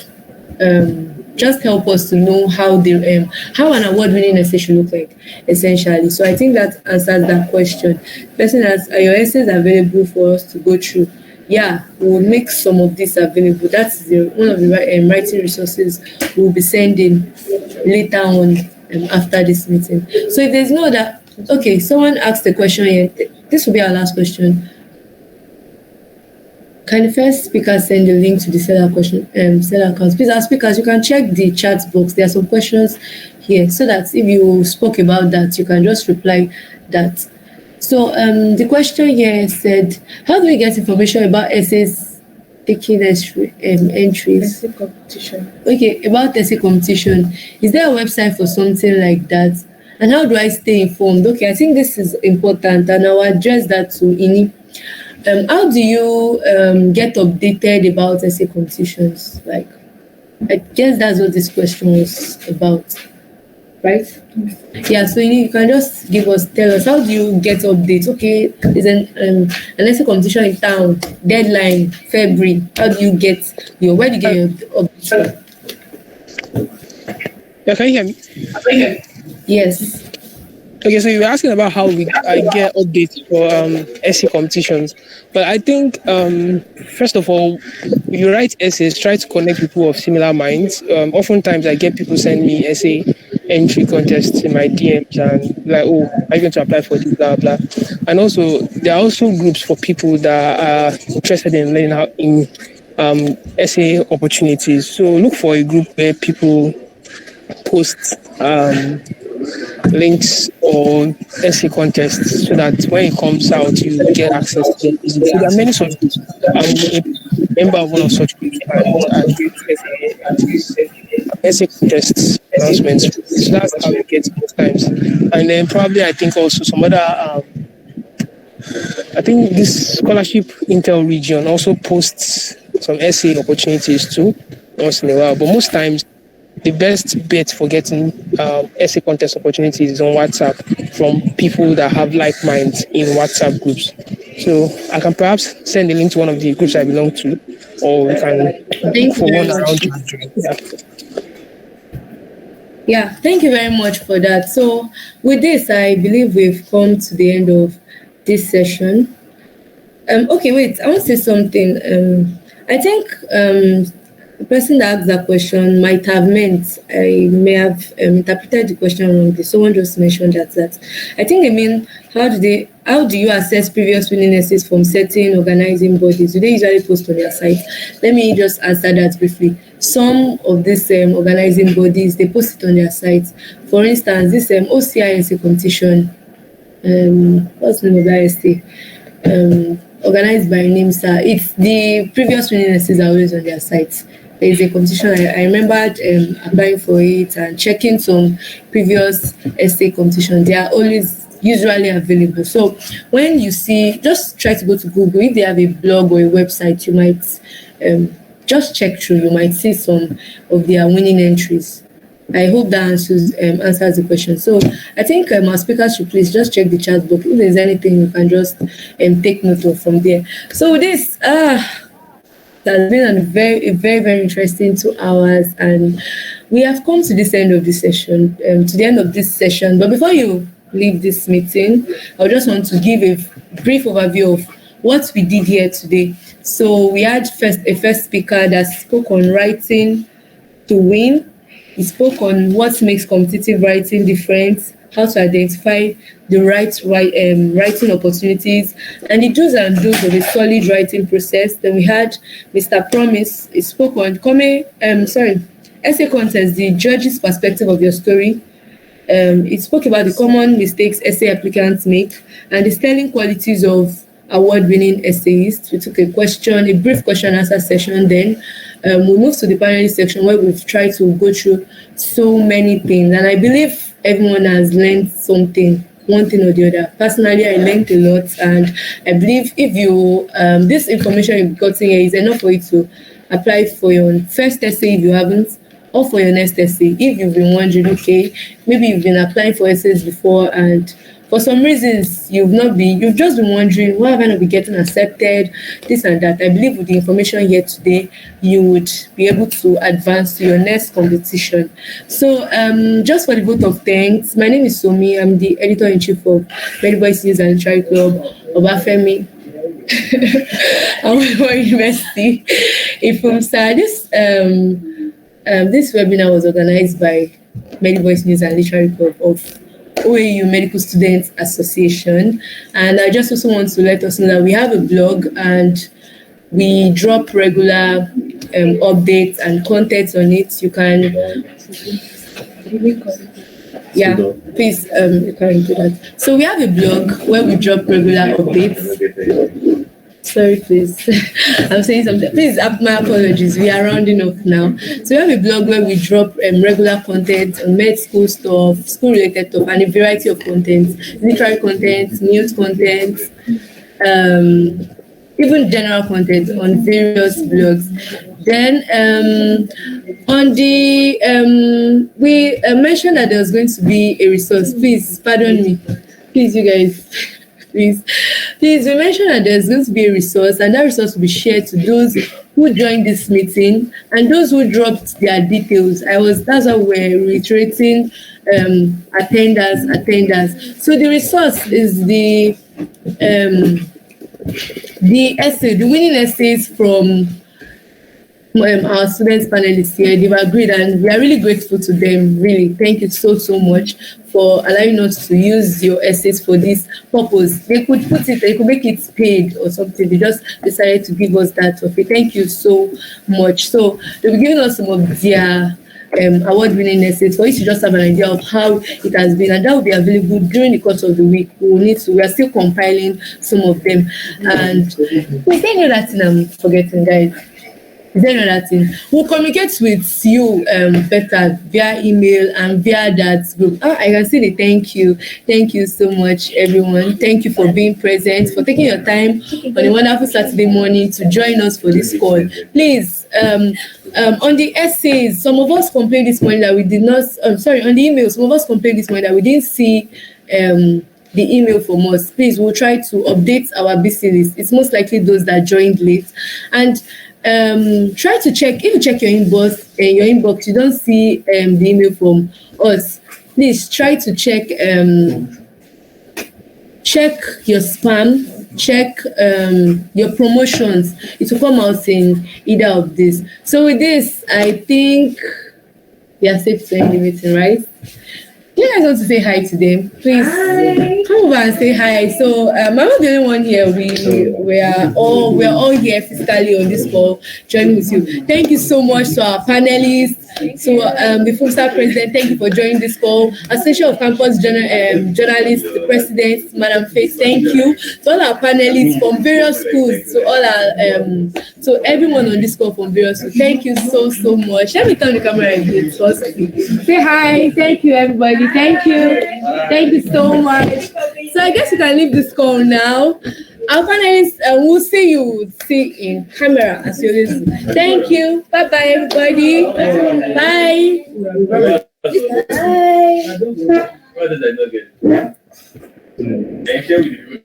just help us to know how an award-winning essay should look like, essentially. So I think that answers that question. Person asks, are your essays available for us to go through? Yeah, we'll make some of this available. That's one of the writing resources we'll be sending later on after this meeting. So if there's no other, okay, someone asked the question here. This will be our last question. Can the first speaker send the link to the seller accounts? Please, our speakers, you can check the chat box. There are some questions here, so that if you spoke about that, you can just reply that. So the question here said, how do we get information about essays taking entries. Essay competition. Okay, about essay competition, is there a website for something like that? And how do I stay informed? Okay, I think this is important, and I'll address that too. How do you get updated about essay competitions? Like, I guess that's what this question was about, right? Yeah. So you can just tell us, how do you get updates? Okay, there's an essay competition in town. Deadline February. How do you get where do you get your updates? Yeah, can you hear me? Yes. Okay, so you were asking about how I get updates for essay competitions, but I think first of all, when you write essays, try to connect people of similar minds. Oftentimes, I get people send me essay entry contests in my DMs and like, oh, are you going to apply for this, blah blah. And also, there are also groups for people that are interested in learning how in essay opportunities. So look for a group where people post links or essay contests so that when it comes out, you get access to it. So there are many such groups. I'm a member of one of such groups and essay contests announcements. So that's how you get it most times. And then probably I think also some other I think this scholarship Intel region also posts some essay opportunities too once in a while. But most times the best bet for getting essay contest opportunities is on WhatsApp from people that have like minds in WhatsApp groups. So I can perhaps send a link to one of the groups I belong to, or we can look for one around you. Yeah, thank you very much for that. So with this, I believe we've come to the end of this session. Okay, wait, I want to say something. I think the person that asked that question might have meant, I may have interpreted the question wrongly. Someone just mentioned that I think they mean, how do you assess previous winning essays from certain organizing bodies? Do they usually post on their site? Let me just answer that briefly. Some of these organizing bodies, they post it on their sites. For instance, this OCI essay competition, what's the name of that essay? Organized by NIMSA. It's the previous winning essays are always on their sites. There is a competition. I remembered applying for it and checking some previous essay competition. They are always usually available. So when you see, just try to go to Google. If they have a blog or a website, you might just check through. You might see some of their winning entries. I hope that answers the question. So I think our speakers should please just check the chat box. If there's anything, you can just take note of from there. So this has been a very, very interesting 2 hours, and we have come to this end of this session, to the end of this session. But before you leave this meeting, I just want to give a brief overview of what we did here today. So we had a first speaker that spoke on writing to win. He spoke on what makes competitive writing different, how to identify the right writing opportunities, and the do's and don'ts of a solid writing process. Then we had Mr. Promise. He spoke on essay contest, the judge's perspective of your story. It spoke about the common mistakes essay applicants make and the sterling qualities of award-winning essayists. We took a brief question and answer session. Then we moved to the panelist section where we've tried to go through so many things. And I believe everyone has learned something, one thing or the other. Personally, I learned a lot. And I believe if you, this information you've gotten here is enough for you to apply for your first essay if you haven't, or for your next essay. If you've been wondering, okay, maybe you've been applying for essays before and for some reasons you've just been wondering, why have I not been getting accepted, this and that. I believe with the information here today, you would be able to advance to your next competition. So just for the vote of thanks, my name is Somi. I'm the editor-in-chief of MediVoice News and Literary Club, Obafemi, Awolowo University, Ifumsa. This webinar was organized by MediVoice News and Literary Club of OAU Medical Students Association. And I just also want to let us know that we have a blog and we drop regular updates and content on it. You can, please, you can do that. So we have a blog where we drop regular updates. Sorry, please. I'm saying something. Please, my apologies. We are rounding up now. So we have a blog where we drop regular content, med school stuff, school-related stuff, and a variety of content, literary content, news content, even general content on various blogs. Then on the we mentioned that there was going to be a resource. Please, pardon me. Please, you guys. Please, we mentioned that there's going to be a resource, and that resource will be shared to those who joined this meeting and those who dropped their details. That's why we're reiterating attendance. So the resource is the essay, the winning essays from our students panelists here. They've agreed, and we are really grateful to them. Really, thank you so much for allowing us to use your essays for this purpose. They could make it paid or something. They just decided to give us that offer. Thank you so much. So they'll be giving us some of their award-winning essays for you to just have an idea of how it has been, and that will be available during the course of the week. We are still compiling some of them. And is there any other thing I'm forgetting, guys? Is there another thing? We'll communicate with you better via email and via that group. I can see the thank you. Thank you so much, everyone. Thank you for being present, for taking your time on a wonderful Saturday morning to join us for this call. Please, on the essays, some of us complained this morning that we did not, on the email, some of us complained this morning that we didn't see the email from us. Please, we'll try to update our BC list. It's most likely those that joined late. And try to check, if you check your inbox, you don't see the email from us. Please try to check your spam, check your promotions. It will come out in either of these. So with this, I think we are safe to end the meeting, right? You guys want to say hi to them? Please come over and say hi. So I'm not the only one here. We're all here physically on this call, joining with you. Thank you so much to our panelists. So the FUMSA president, thank you for joining this call. Association of Campus Journalists, the president, Madam Faith, thank you. To all our panelists from various schools, to all our to everyone on this call from various schools, thank you so much. Let me turn the camera again. Say hi. Thank you, everybody. Thank you so much. So I guess we can leave this call now. Our panelists, we'll see you in camera as you always do. Thank you. Bye-bye, everybody. Bye. Bye.